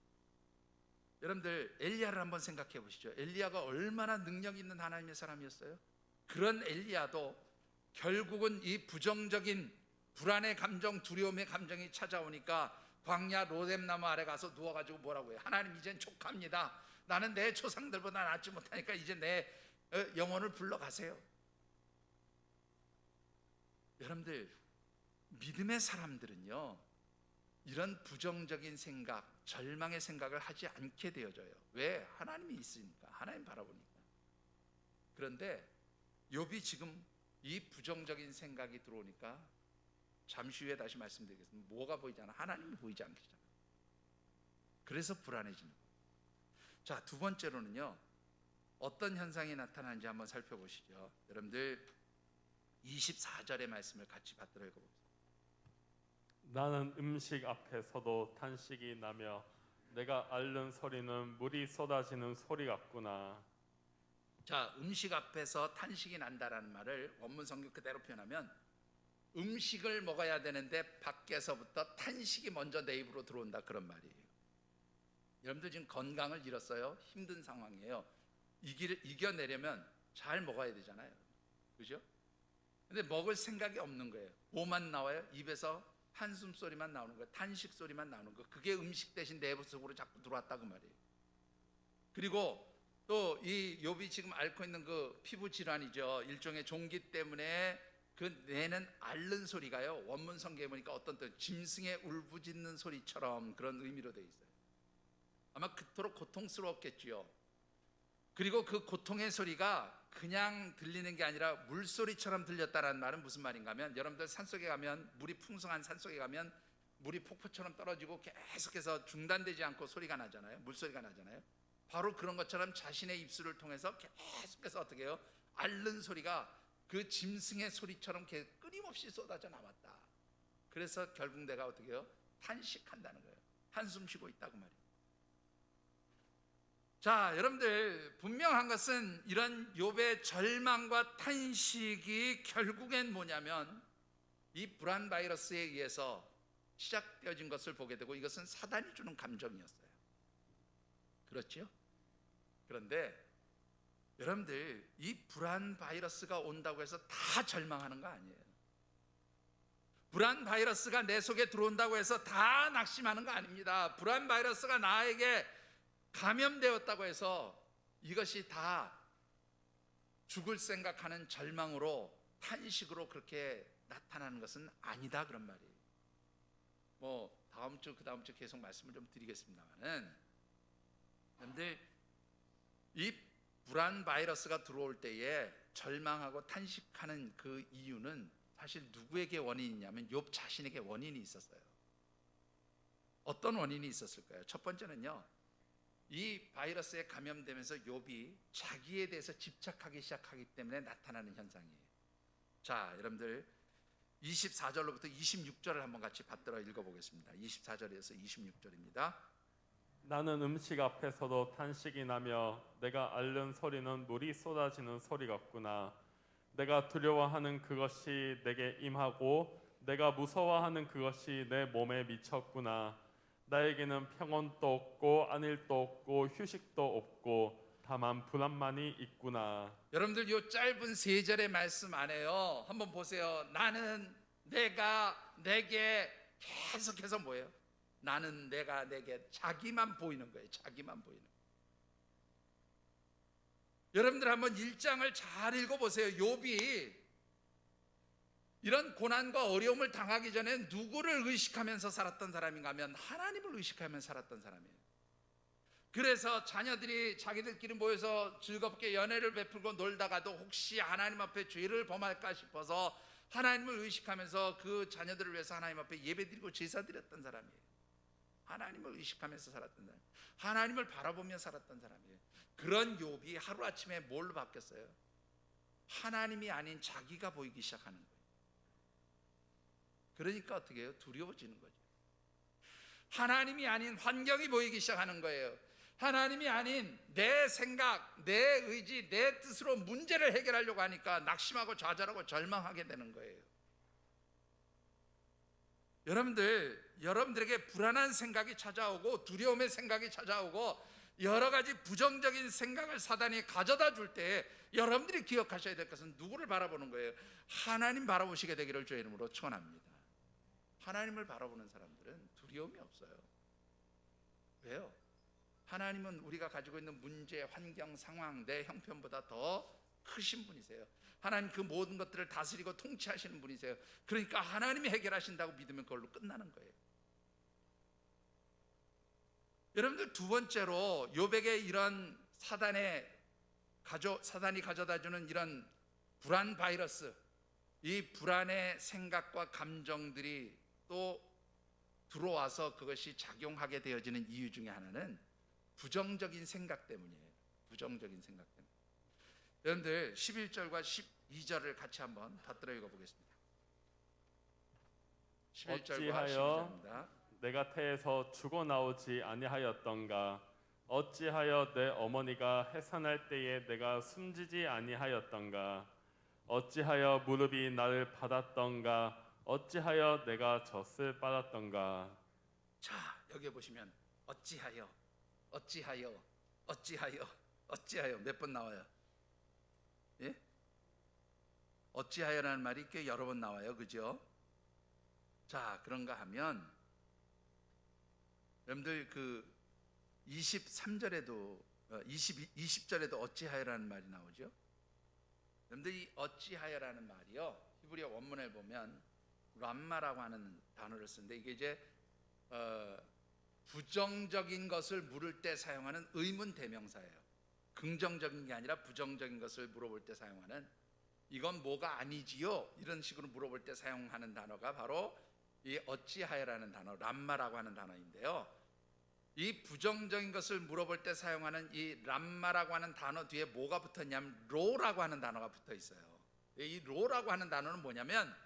여러분들 엘리야를 한번 생각해 보시죠. 엘리야가 얼마나 능력 있는 하나님의 사람이었어요. 그런 엘리야도 결국은 이 부정적인 불안의 감정, 두려움의 감정이 찾아오니까 광야 로뎀나무 아래 가서 누워가지고 뭐라고 해요? 하나님, 이젠 족합니다. 나는 내 조상들보다 낫지 못하니까 이제 내 영혼을 불러가세요. 여러분들, 믿음의 사람들은요, 이런 부정적인 생각, 절망의 생각을 하지 않게 되어져요. 왜? 하나님이 있으니까, 하나님 바라보니까. 그런데 욥이 지금 이 부정적인 생각이 들어오니까, 잠시 후에 다시 말씀드리겠습니다. 뭐가 보이잖아? 하나님이 보이지 않겠잖아. 그래서 불안해지는 거예요. 자, 두 번째로는요, 어떤 현상이 나타나는지 한번 살펴보시죠. 여러분들 24절의 말씀을 같이 받들어 읽어보세요. 나는 음식 앞에서도 탄식이 나며 내가 앓는 소리는 물이 쏟아지는 소리 같구나. 자, 음식 앞에서 탄식이 난다라는 말을 원문 성경 그대로 표현하면 음식을 먹어야 되는데 밖에서부터 탄식이 먼저 내 입으로 들어온다, 그런 말이에요. 여러분들 지금 건강을 잃었어요. 힘든 상황이에요. 이겨내려면 잘 먹어야 되잖아요. 그죠? 근데 먹을 생각이 없는 거예요. 뭐만 나와요? 입에서 한숨 소리만 나오는 거예요. 탄식 소리만 나오는 거. 그게 음식 대신 내 속으로 자꾸 들어왔다, 그 말이에요. 그리고 또 이 욥이 지금 앓고 있는 그 피부 질환이죠. 일종의 종기 때문에 그 내는 앓는 소리가요, 원문 성경에 보니까 어떤 뜻, 짐승의 울부짖는 소리처럼 그런 의미로 되어 있어요. 아마 그토록 고통스러웠겠지요. 그리고 그 고통의 소리가 그냥 들리는 게 아니라 물소리처럼 들렸다라는 말은 무슨 말인가 하면, 여러분들 산속에 가면, 물이 풍성한 산속에 가면 물이 폭포처럼 떨어지고 계속해서 중단되지 않고 소리가 나잖아요. 물소리가 나잖아요. 바로 그런 것처럼 자신의 입술을 통해서 계속해서 어떻게 해요? 앓는 소리가 그 짐승의 소리처럼 끊임없이 쏟아져 나왔다. 그래서 결국 내가 어떻게 해요? 탄식한다는 거예요. 한숨 쉬고 있다고 말이에요. 자, 여러분들 분명한 것은 이런 욥의 절망과 탄식이 결국엔 뭐냐면 이 불안 바이러스에 의해서 시작되어진 것을 보게 되고, 이것은 사단이 주는 감정이었어요. 그렇죠? 그런데 여러분들 이 불안 바이러스가 온다고 해서 다 절망하는 거 아니에요. 불안 바이러스가 내 속에 들어온다고 해서 다 낙심하는 거 아닙니다. 불안 바이러스가 나에게 감염되었다고 해서 이것이 다 죽을 생각하는 절망으로, 탄식으로 그렇게 나타나는 것은 아니다, 그런 말이에요. 뭐 다음 주, 그 다음 주 계속 말씀을 좀 드리겠습니다만은, 그런데 이 불안 바이러스가 들어올 때에 절망하고 탄식하는 그 이유는 사실 누구에게 원인이 있냐면 욥 자신에게 원인이 있었어요. 어떤 원인이 있었을까요? 첫 번째는요, 이 바이러스에 감염되면서 욥이 자기에 대해서 집착하기 시작하기 때문에 나타나는 현상이에요. 자, 여러분들 24절로부터 26절을 한번 같이 받들어 읽어보겠습니다. 24절에서 26절입니다. 나는 음식 앞에서도 탄식이 나며 내가 앓는 소리는 물이 쏟아지는 소리 같구나. 내가 두려워하는 그것이 내게 임하고 내가 무서워하는 그것이 내 몸에 미쳤구나. 나에게는 평온도 없고 안일도 없고 휴식도 없고 다만 불안만이 있구나. 여러분들 이 짧은 세 절의 말씀 안에요, 한번 보세요. 나는, 내가, 내게, 계속해서 뭐예요? 나는, 내가, 내게, 자기만 보이는 거예요. 자기만 보이는 거예요. 여러분들 한번 1장을 잘 읽어보세요. 욥이 이런 고난과 어려움을 당하기 전에 누구를 의식하면서 살았던 사람인가 하면 하나님을 의식하면서 살았던 사람이에요. 그래서 자녀들이 자기들끼리 모여서 즐겁게 연애를 베풀고 놀다가도 혹시 하나님 앞에 죄를 범할까 싶어서 하나님을 의식하면서 그 자녀들을 위해서 하나님 앞에 예배드리고 제사드렸던 사람이에요. 하나님을 의식하면서 살았던 사람, 하나님을 바라보며 살았던 사람이에요. 그런 욥이 하루아침에 뭘로 바뀌었어요? 하나님이 아닌 자기가 보이기 시작하는 거예요. 그러니까 어떻게 해요? 두려워지는 거죠. 하나님이 아닌 환경이 보이기 시작하는 거예요. 하나님이 아닌 내 생각, 내 의지, 내 뜻으로 문제를 해결하려고 하니까 낙심하고 좌절하고 절망하게 되는 거예요. 여러분들 여러분들에게 불안한 생각이 찾아오고 두려움의 생각이 찾아오고 여러 가지 부정적인 생각을 사단이 가져다 줄 때 여러분들이 기억하셔야 될 것은 누구를 바라보는 거예요? 하나님 바라보시게 되기를 주의 이름으로 축원합니다. 하나님을 바라보는 사람들은 두려움이 없어요. 왜요? 하나님은 우리가 가지고 있는 문제, 환경, 상황, 내 형편보다 더 크신 분이세요. 하나님 그 모든 것들을 다스리고 통치하시는 분이세요. 그러니까 하나님이 해결하신다고 믿으면 그걸로 끝나는 거예요. 여러분들, 두 번째로 욥에게 이런 사단이 가져다주는 이런 불안 바이러스, 이 불안의 생각과 감정들이 또 들어와서 그것이 작용하게 되어지는 이유 중에 하나는 부정적인 생각 때문이에요. 부정적인 생각 때문에. 여러분들 11절과 12절을 같이 한번 받들어 읽어보겠습니다. 11절과 12절입니다. 내가 태에서 죽어 나오지 아니하였던가? 어찌하여 내 어머니가 해산할 때에 내가 숨지지 아니하였던가? 어찌하여 무릎이 나를 받았던가? 어찌하여 내가 젖을 빨았던가? 자, 여기 보시면 어찌하여 몇 번 나와요? 예? 어찌하여라는 말이 꽤 여러 번 나와요. 그죠? 자, 그런가 하면 여러분들 그 23절에도 20절에도 어찌하여라는 말이 나오죠. 여러분들 이 어찌하여라는 말이요, 히브리어 원문에 보면 람마라고 하는 단어를 쓰는데 이게 이제 부정적인 것을 물을 때 사용하는 의문 대명사예요. 긍정적인 게 아니라 부정적인 것을 물어볼 때 사용하는, 이건 뭐가 아니지요? 이런 식으로 물어볼 때 사용하는 단어가 바로 이 어찌하여라는 단어, 람마라고 하는 단어인데요. 이 부정적인 것을 물어볼 때 사용하는 이 람마라고 하는 단어 뒤에 뭐가 붙었냐면 로라고 하는 단어가 붙어 있어요. 이 로라고 하는 단어는 뭐냐면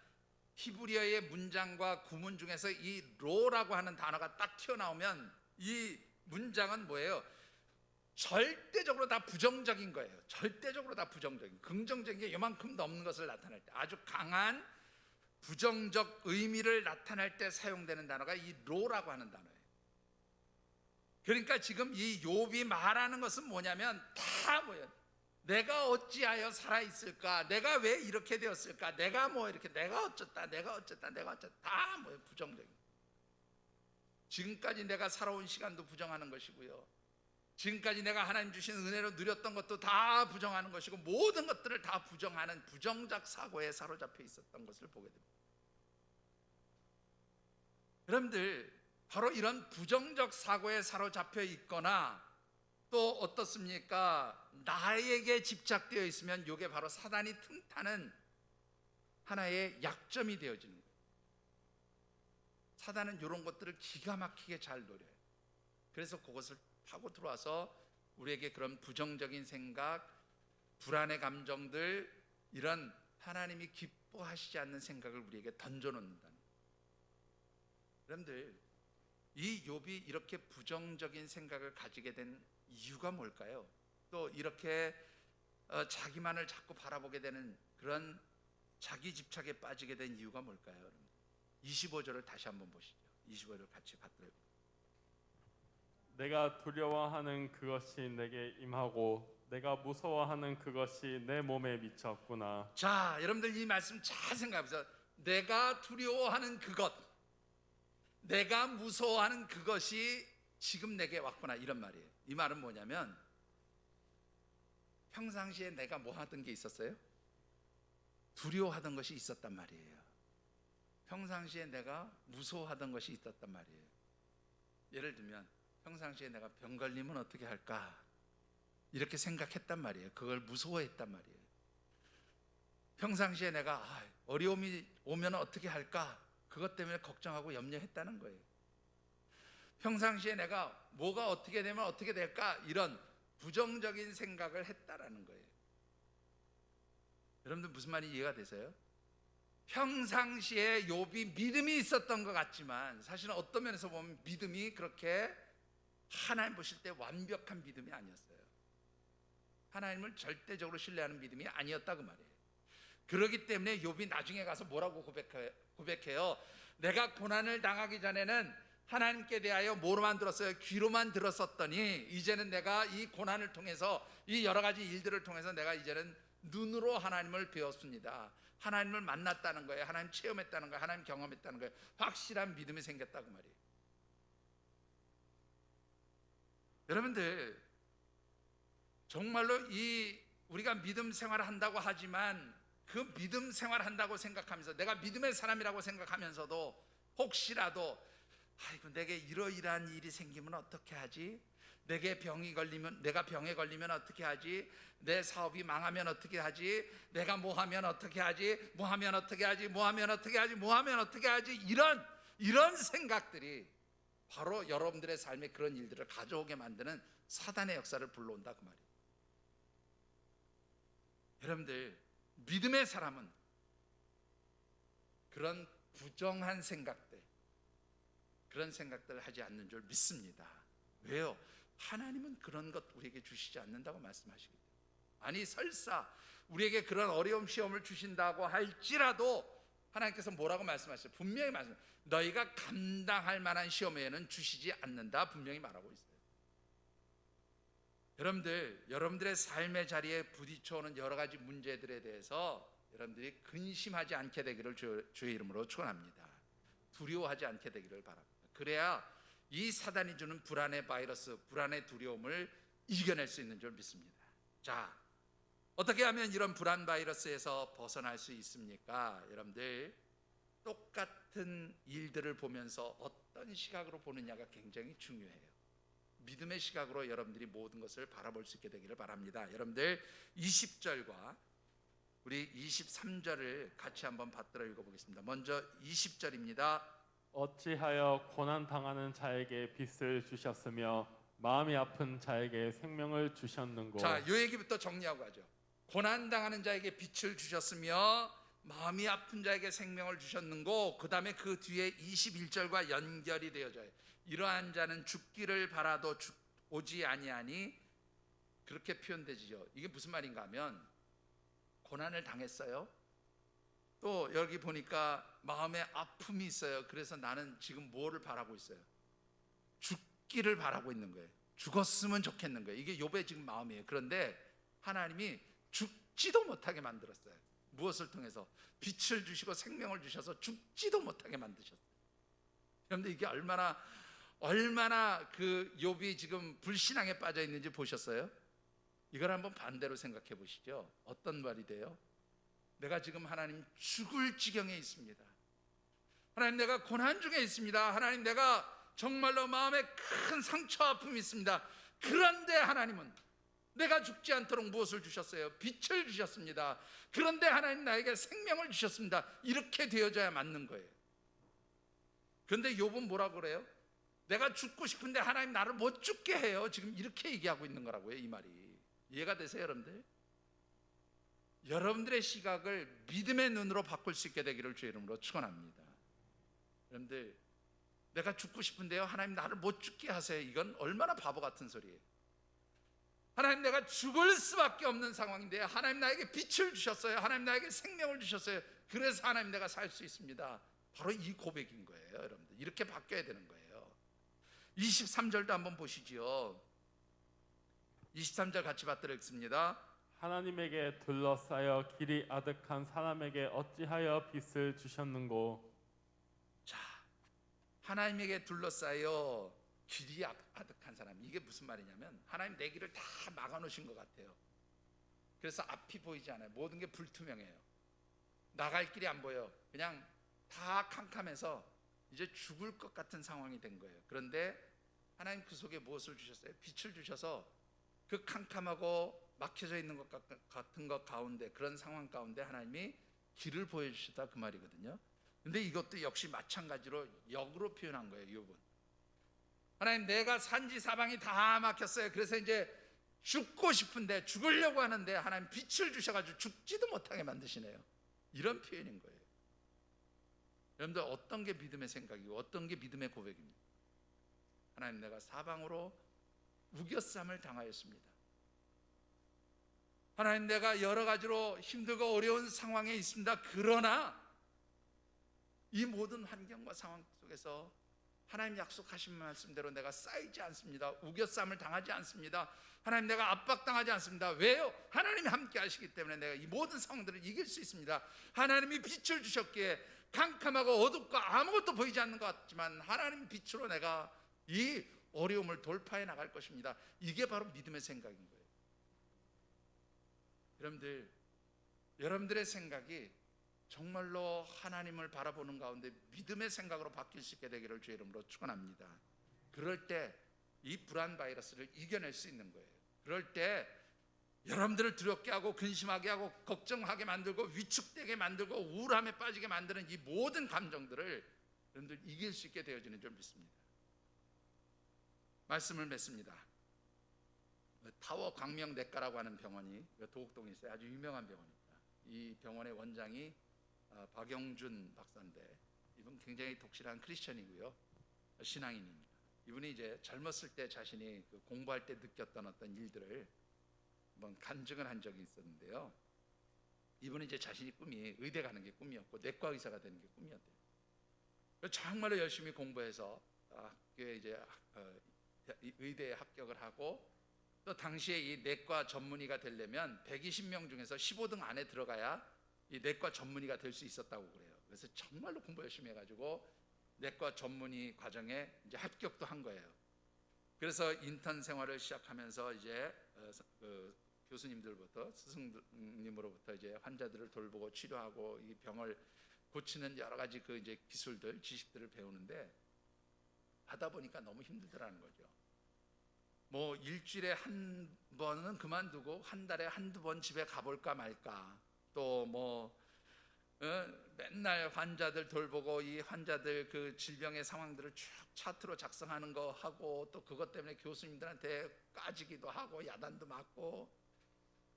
히브리어의 문장과 구문 중에서 이 로라고 하는 단어가 딱 튀어나오면 이 문장은 뭐예요? 절대적으로 다 부정적인 거예요. 절대적으로 다 부정적인, 긍정적인 게 요만큼도 없는 것을 나타낼 때, 아주 강한 부정적 의미를 나타낼 때 사용되는 단어가 이 로라고 하는 단어예요. 그러니까 지금 이 욥이 말하는 것은 뭐냐면 다 뭐예요? 내가 어찌하여 살아있을까? 내가 왜 이렇게 되었을까? 내가 뭐 이렇게, 내가 어쩌다 다 뭐예요? 부정적인. 지금까지 내가 살아온 시간도 부정하는 것이고요, 지금까지 내가 하나님 주신 은혜로 누렸던 것도 다 부정하는 것이고, 모든 것들을 다 부정하는 부정적 사고에 사로잡혀 있었던 것을 보게 됩니다. 여러분들, 바로 이런 부정적 사고에 사로잡혀 있거나 또 어떻습니까? 나에게 집착되어 있으면 이게 바로 사단이 틈타는 하나의 약점이 되어지는 거예요. 사단은 이런 것들을 기가 막히게 잘 노려요. 그래서 그것을 파고 들어와서 우리에게 그런 부정적인 생각, 불안의 감정들, 이런 하나님이 기뻐하시지 않는 생각을 우리에게 던져놓는다는 거예요. 여러분들, 이 욥이 이렇게 부정적인 생각을 가지게 된 이유가 뭘까요? 또 이렇게 자기만을 자꾸 바라보게 되는 그런 자기 집착에 빠지게 된 이유가 뭘까요? 25절을 다시 한번 보시죠. 25절 같이 받들어요. 내가 두려워하는 그것이 내게 임하고 내가 무서워하는 그것이 내 몸에 미쳤구나. 자, 여러분들 이 말씀 잘 생각해보세요. 내가 두려워하는 그것, 내가 무서워하는 그것이 지금 내게 왔구나, 이런 말이에요. 이 말은 뭐냐면 평상시에 내가 뭐 하던 게 있었어요? 두려워하던 것이 있었단 말이에요. 평상시에 내가 무서워하던 것이 있었단 말이에요. 예를 들면 평상시에 내가 병 걸리면 어떻게 할까, 이렇게 생각했단 말이에요. 그걸 무서워했단 말이에요. 평상시에 내가 어려움이 오면 어떻게 할까, 그것 때문에 걱정하고 염려했다는 거예요. 평상시에 내가 뭐가 어떻게 되면 어떻게 될까, 이런 부정적인 생각을 했다라는 거예요. 여러분들 무슨 말이 이해가 되세요? 평상시에 욥이 믿음이 있었던 것 같지만 사실은 어떤 면에서 보면 믿음이 그렇게 하나님 보실 때 완벽한 믿음이 아니었어요. 하나님을 절대적으로 신뢰하는 믿음이 아니었다, 그 말이에요. 그렇기 때문에 욥이 나중에 가서 뭐라고 고백해요? 내가 고난을 당하기 전에는 하나님께 대하여 뭐로만 들었어요? 귀로만 들었었더니 이제는 내가 이 고난을 통해서 이 여러 가지 일들을 통해서 내가 이제는 눈으로 하나님을 배웠습니다. 하나님을 만났다는 거예요. 하나님 체험했다는 거예요. 하나님 경험했다는 거예요. 확실한 믿음이 생겼다고 말이에요. 여러분들 정말로 이 우리가 믿음 생활을 한다고 하지만 그 믿음 생활을 한다고 생각하면서 내가 믿음의 사람이라고 생각하면서도 혹시라도 아이고 내게 이러이러한 일이 생기면 어떻게 하지? 내가 병에 걸리면 어떻게 하지? 내 사업이 망하면 어떻게 하지? 내가 뭐 하면 어떻게 하지? 뭐 하면 어떻게 하지? 뭐 하면 어떻게 하지? 뭐 하면 어떻게 하지? 이런 생각들이 바로 여러분들의 삶에 그런 일들을 가져오게 만드는 사단의 역사를 불러온다 그 말이에요. 여러분들 믿음의 사람은 그런 부정한 생각들, 그런 생각들을 하지 않는 줄 믿습니다. 왜요? 하나님은 그런 것 우리에게 주시지 않는다고 말씀하시기 때문에. 아니 설사 우리에게 그런 어려움 시험을 주신다고 할지라도 하나님께서 뭐라고 말씀하셨어요? 분명히 말씀하셨어요. 너희가 감당할 만한 시험에는 주시지 않는다 분명히 말하고 있어요. 여러분들의 삶의 자리에 부딪혀오는 여러 가지 문제들에 대해서 여러분들이 근심하지 않게 되기를 주의 이름으로 축원합니다. 두려워하지 않게 되기를 바랍니다. 그래야 이 사단이 주는 불안의 바이러스, 불안의 두려움을 이겨낼 수 있는 줄 믿습니다. 자, 어떻게 하면 이런 불안 바이러스에서 벗어날 수 있습니까? 여러분들 똑같은 일들을 보면서 어떤 시각으로 보느냐가 굉장히 중요해요. 믿음의 시각으로 여러분들이 모든 것을 바라볼 수 있게 되기를 바랍니다. 여러분들 20절과 우리 23절을 같이 한번 받들어 읽어보겠습니다. 먼저 20절입니다. 어찌하여 고난 당하는 자에게 빚을 주셨으며 마음이 아픈 자에게 생명을 주셨는고. 자, 이 얘기부터 정리하고 가죠. 고난 당하는 자에게 빛을 주셨으며 마음이 아픈 자에게 생명을 주셨는고, 그 다음에 그 뒤에 21절과 연결이 되어져요. 이러한 자는 죽기를 바라도 오지 아니하니, 그렇게 표현되지요. 이게 무슨 말인가 하면 고난을 당했어요. 또 여기 보니까 마음에 아픔이 있어요. 그래서 나는 지금 뭐를 바라고 있어요? 죽기를 바라고 있는 거예요. 죽었으면 좋겠는 거예요. 이게 욥의 지금 마음이에요. 그런데 하나님이 죽지도 못하게 만들었어요. 무엇을 통해서? 빛을 주시고 생명을 주셔서 죽지도 못하게 만드셨어요. 그런데 이게 얼마나 그 욥이 지금 불신앙에 빠져 있는지 보셨어요? 이걸 한번 반대로 생각해 보시죠. 어떤 말이 돼요? 내가 지금 하나님 죽을 지경에 있습니다. 하나님 내가 고난 중에 있습니다. 하나님 내가 정말로 마음에 큰 상처 아픔이 있습니다. 그런데 하나님은 내가 죽지 않도록 무엇을 주셨어요? 빛을 주셨습니다. 그런데 하나님 나에게 생명을 주셨습니다. 이렇게 되어져야 맞는 거예요. 그런데 욥은 뭐라고 그래요? 내가 죽고 싶은데 하나님 나를 못 죽게 해요. 지금 이렇게 얘기하고 있는 거라고요. 이 말이 이해가 되세요 여러분들? 여러분들의 시각을 믿음의 눈으로 바꿀 수 있게 되기를 주의 이름으로 축원합니다. 여러분들 내가 죽고 싶은데요 하나님 나를 못 죽게 하세요. 이건 얼마나 바보 같은 소리예요. 하나님 내가 죽을 수밖에 없는 상황인데 하나님 나에게 빛을 주셨어요. 하나님 나에게 생명을 주셨어요. 그래서 하나님 내가 살 수 있습니다. 바로 이 고백인 거예요. 여러분들 이렇게 바뀌어야 되는 거예요. 23절도 한번 보시죠. 23절 같이 받들어 읽습니다. 하나님에게 둘러싸여 길이 아득한 사람에게 어찌하여 빛을 주셨는고. 자, 하나님에게 둘러싸여 길이 아득한 사람, 이게 무슨 말이냐면 하나님 내 길을 다 막아놓으신 것 같아요. 그래서 앞이 보이지 않아요. 모든 게 불투명해요. 나갈 길이 안 보여. 그냥 다 캄캄해서 이제 죽을 것 같은 상황이 된 거예요. 그런데 하나님 그 속에 무엇을 주셨어요? 빛을 주셔서 그 캄캄하고 막혀져 있는 것 같은 것 가운데, 그런 상황 가운데 하나님이 길을 보여주시다 그 말이거든요. 근데 이것도 역시 마찬가지로 역으로 표현한 거예요. 욥은 하나님 내가 산지 사방이 다 막혔어요. 그래서 이제 죽고 싶은데 죽으려고 하는데 하나님 빛을 주셔가지고 죽지도 못하게 만드시네요. 이런 표현인 거예요. 여러분들 어떤 게 믿음의 생각이고 어떤 게 믿음의 고백입니까? 하나님 내가 사방으로 우겨쌈을 당하였습니다. 하나님 내가 여러 가지로 힘들고 어려운 상황에 있습니다. 그러나 이 모든 환경과 상황 속에서 하나님 약속하신 말씀대로 내가 쌓이지 않습니다. 우겨쌈을 당하지 않습니다. 하나님, 내가 압박당하지 않습니다. 왜요? 하나님이 함께 하시기 때문에 내가 이 모든 상황들을 이길 수 있습니다. 하나님이 빛을 주셨기에 캄캄하고 어둡고 아무것도 보이지 않는 것 같지만 하나님 빛으로 내가 이 어려움을 돌파해 나갈 것입니다. 이게 바로 믿음의 생각인 거예요. 여러분들의 생각이 정말로 하나님을 바라보는 가운데 믿음의 생각으로 바뀔 수 있게 되기를 주의 이름으로 축원합니다. 그럴 때 이 불안 바이러스를 이겨낼 수 있는 거예요. 그럴 때 여러분들을 두렵게 하고 근심하게 하고 걱정하게 만들고 위축되게 만들고 우울함에 빠지게 만드는 이 모든 감정들을 여러분들 이길 수 있게 되어지는 줄 믿습니다. 말씀을 맺습니다. 타워 광명내과라고 하는 병원이 도곡동에 있어요. 아주 유명한 병원입니다. 이 병원의 원장이 박영준 박사인데, 이분 굉장히 독실한 크리스천이고요, 신앙인입니다. 이분이 이제 젊었을 때 자신이 공부할 때 느꼈던 어떤 일들을 한번 간증을 한 적이 있었는데요. 이분은 이제 자신이 꿈이 의대 가는 게 꿈이었고 내과 의사가 되는 게 꿈이었대요. 정말로 열심히 공부해서 학교에 이제 의대에 합격을 하고, 또 당시에 이 내과 전문의가 되려면 120명 중에서 15등 안에 들어가야 이 내과 전문의가 될 수 있었다고 그래요. 그래서 정말로 공부 열심히 해가지고 내과 전문의 과정에 이제 합격도 한 거예요. 그래서 인턴 생활을 시작하면서 이제 교수님들부터 스승님으로부터 이제 환자들을 돌보고 치료하고 이 병을 고치는 여러 가지 그 이제 기술들, 지식들을 배우는데 하다 보니까 너무 힘들더라는 거죠. 뭐 일주일에 한 번은 그만두고 한 달에 한두 번 집에 가볼까 말까, 또 뭐 맨날 환자들 돌보고 이 환자들 그 질병의 상황들을 쭉 차트로 작성하는 거 하고, 또 그것 때문에 교수님들한테 까지기도 하고 야단도 맞고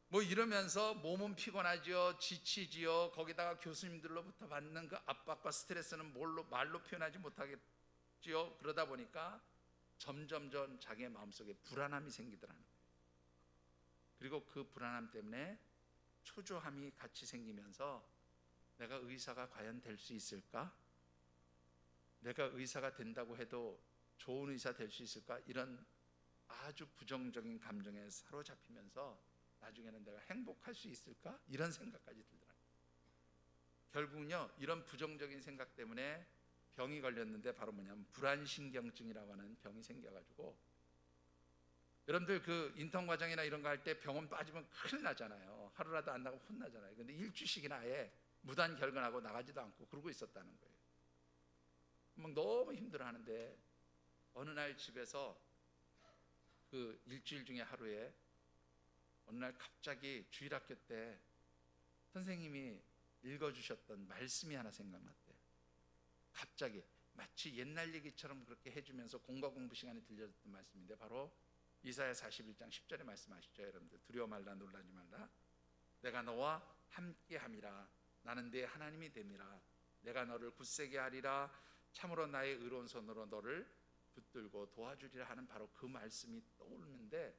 뭐 이러면서 몸은 피곤하지요, 지치지요. 거기다가 교수님들로부터 받는 그 압박과 스트레스는 말로 표현하지 못하겠지요. 그러다 보니까 점점점 자기의 마음속에 불안함이 생기더라는 거예요. 그리고 그 불안함 때문에 초조함이 같이 생기면서 내가 의사가 과연 될 수 있을까? 내가 의사가 된다고 해도 좋은 의사 될 수 있을까? 이런 아주 부정적인 감정에 사로잡히면서 나중에는 내가 행복할 수 있을까? 이런 생각까지 들더라고요. 결국은요, 이런 부정적인 생각 때문에 병이 걸렸는데 바로 뭐냐면 불안신경증이라고 하는 병이 생겨가지고, 여러분들 그 인턴 과정이나 이런 거 할 때 병원 빠지면 큰일 나잖아요. 하루라도 안 나고 혼나잖아요. 근데 일주씩이나 아예 무단 결근하고 나가지도 않고 그러고 있었다는 거예요. 막 너무 힘들어하는데 어느 날 집에서 그 일주일 중에 하루에 어느 날 갑자기 주일학교 때 선생님이 읽어주셨던 말씀이 하나 생각났대요. 갑자기 마치 옛날 얘기처럼 그렇게 해주면서 공과 공부 시간에 들려줬던 말씀인데, 바로 이사야 41장 10절에 말씀하시죠. 여러분들, 두려워 말라, 놀라지 말라. 내가 너와 함께함이라. 나는 네 하나님이 됨이라. 내가 너를 굳세게 하리라. 참으로 나의 의로운 손으로 너를 붙들고 도와주리라 하는 바로 그 말씀이 떠오르는데,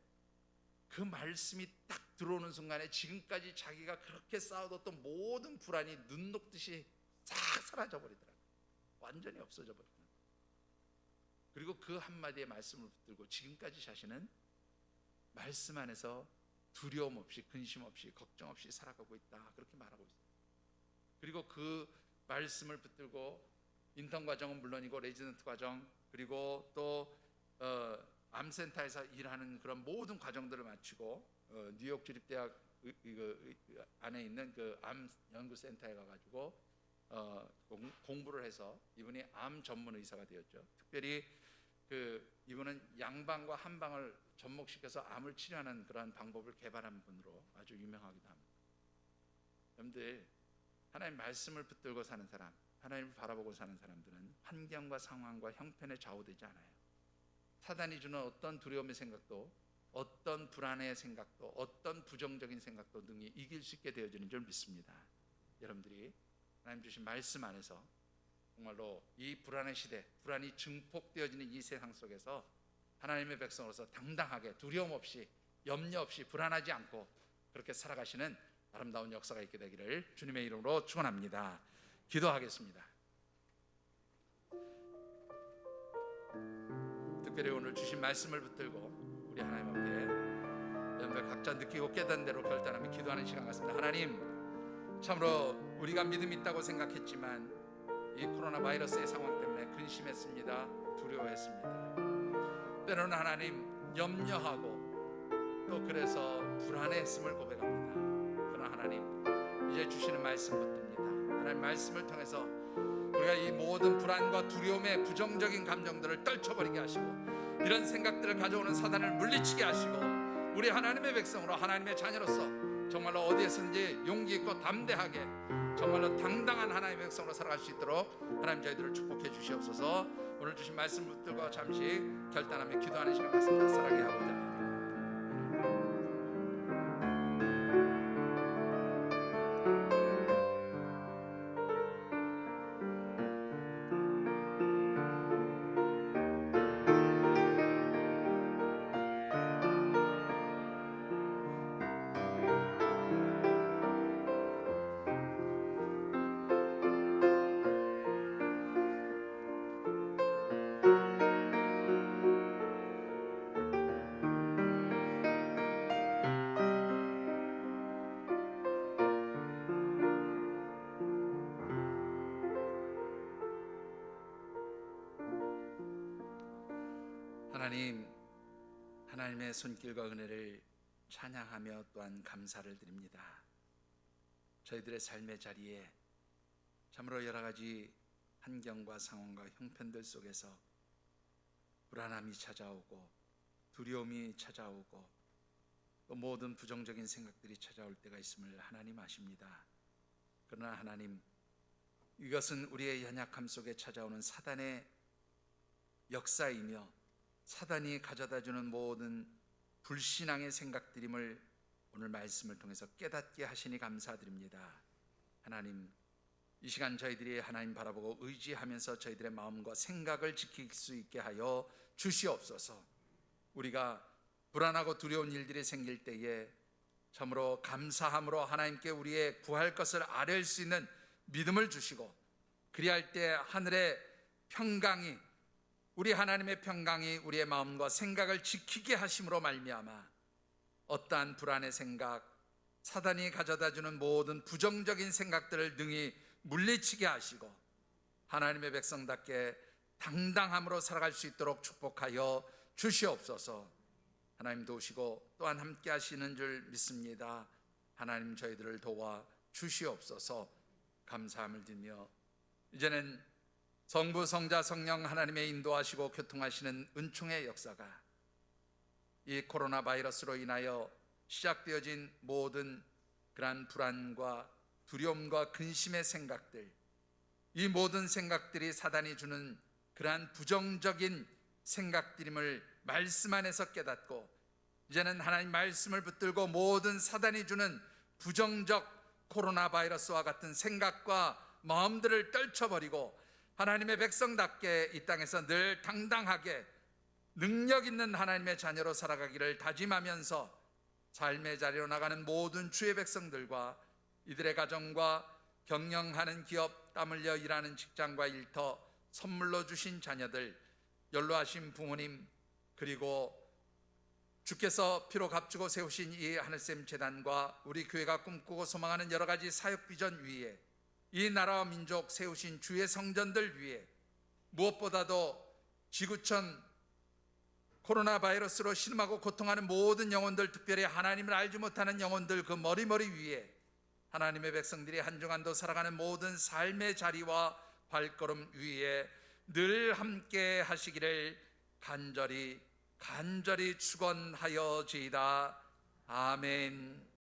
그 말씀이 딱 들어오는 순간에 지금까지 자기가 그렇게 쌓아뒀던 모든 불안이 눈 녹듯이 싹 사라져버리더라고요. 완전히 없어져 버리는 거예요. 그리고 그 한마디의 말씀을 붙들고 지금까지 자신은 말씀 안에서 두려움 없이, 근심 없이, 걱정 없이 살아가고 있다, 그렇게 말하고 있어요. 그리고 그 말씀을 붙들고 인턴 과정은 물론이고 레지던트 과정, 그리고 또 암센터에서 일하는 그런 모든 과정들을 마치고 뉴욕 주립대학 안에 있는 그 암 연구센터에 가가지고 공부를 해서 이분이 암 전문 의사가 되었죠. 특별히 이분은 양방과 한방을 접목시켜서 암을 치료하는 그런 방법을 개발한 분으로 아주 유명하기도 합니다. 여러분들, 하나님 말씀을 붙들고 사는 사람, 하나님을 바라보고 사는 사람들은 환경과 상황과 형편에 좌우되지 않아요. 사단이 주는 어떤 두려움의 생각도, 어떤 불안의 생각도, 어떤 부정적인 생각도 능히 이길 수 있게 되어지는 줄 믿습니다. 여러분들이 하나님 주신 말씀 안에서 정말로 이 불안의 시대, 불안이 증폭되어지는 이 세상 속에서 하나님의 백성으로서 당당하게 두려움 없이, 염려 없이, 불안하지 않고 그렇게 살아가시는 아름다운 역사가 있게 되기를 주님의 이름으로 축원합니다. 기도하겠습니다. 특별히 오늘 주신 말씀을 붙들고 우리 하나님 앞에 여러분들 각자 느끼고 깨닫는 대로 결단하며 기도하는 시간 같습니다. 하나님, 참으로 우리가 믿음 있다고 생각했지만 이 코로나 바이러스의 상황 때문에 근심했습니다. 두려워했습니다. 때로는 하나님 염려하고 또 그래서 불안해했음을 고백합니다. 그러나 하나님, 이제 주시는 말씀 붙듭니다. 하나님 말씀을 통해서 우리가 이 모든 불안과 두려움의 부정적인 감정들을 떨쳐버리게 하시고 이런 생각들을 가져오는 사단을 물리치게 하시고 우리 하나님의 백성으로 하나님의 자녀로서 정말로 어디에서든지 용기 있고 담대하게 정말로 당당한 하나님의 백성으로 살아갈 수 있도록 하나님 저희들을 축복해 주시옵소서. 오늘 주신 말씀 붙들고 잠시 결단하며 기도하는 시간 같습니다. 사랑의 아버지 하나님, 하나님의 손길과 은혜를 찬양하며 또한 감사를 드립니다. 저희들의 삶의 자리에 참으로 여러 가지 환경과 상황과 형편들 속에서 불안함이 찾아오고 두려움이 찾아오고 또 모든 부정적인 생각들이 찾아올 때가 있음을 하나님 아십니다. 그러나 하나님, 이것은 우리의 연약함 속에 찾아오는 사단의 역사이며 사단이 가져다주는 모든 불신앙의 생각들임을 오늘 말씀을 통해서 깨닫게 하시니 감사드립니다. 하나님, 이 시간 저희들이 하나님 바라보고 의지하면서 저희들의 마음과 생각을 지킬 수 있게 하여 주시옵소서. 우리가 불안하고 두려운 일들이 생길 때에 참으로 감사함으로 하나님께 우리의 구할 것을 아뢰을 수 있는 믿음을 주시고, 그리할 때 하늘의 평강이, 우리 하나님의 평강이 우리의 마음과 생각을 지키게 하심으로 말미암아 어떠한 불안의 생각, 사단이 가져다주는 모든 부정적인 생각들을 능히 물리치게 하시고 하나님의 백성답게 당당함으로 살아갈 수 있도록 축복하여 주시옵소서. 하나님 도우시고 또한 함께 하시는 줄 믿습니다. 하나님 저희들을 도와 주시옵소서. 감사함을 드리며 이제는 성부, 성자, 성령 하나님의 인도하시고 교통하시는 은총의 역사가 이 코로나 바이러스로 인하여 시작되어진 모든 그러한 불안과 두려움과 근심의 생각들, 이 모든 생각들이 사단이 주는 그러한 부정적인 생각들임을 말씀 안에서 깨닫고 이제는 하나님 말씀을 붙들고 모든 사단이 주는 부정적 코로나 바이러스와 같은 생각과 마음들을 떨쳐버리고 하나님의 백성답게 이 땅에서 늘 당당하게 능력 있는 하나님의 자녀로 살아가기를 다짐하면서 삶의 자리로 나가는 모든 주의 백성들과 이들의 가정과 경영하는 기업, 땀 흘려 일하는 직장과 일터, 선물로 주신 자녀들, 연로하신 부모님, 그리고 주께서 피로 값주고 세우신 이 하늘샘 재단과 우리 교회가 꿈꾸고 소망하는 여러 가지 사역 비전 위에 이 나라와 민족 세우신 주의 성전들 위에 무엇보다도 지구촌 코로나 바이러스로 신음하고 고통하는 모든 영혼들, 특별히 하나님을 알지 못하는 영혼들 그 머리머리 위에 하나님의 백성들이 한중한도 살아가는 모든 삶의 자리와 발걸음 위에 늘 함께 하시기를 간절히 축원하여지이다. 아멘.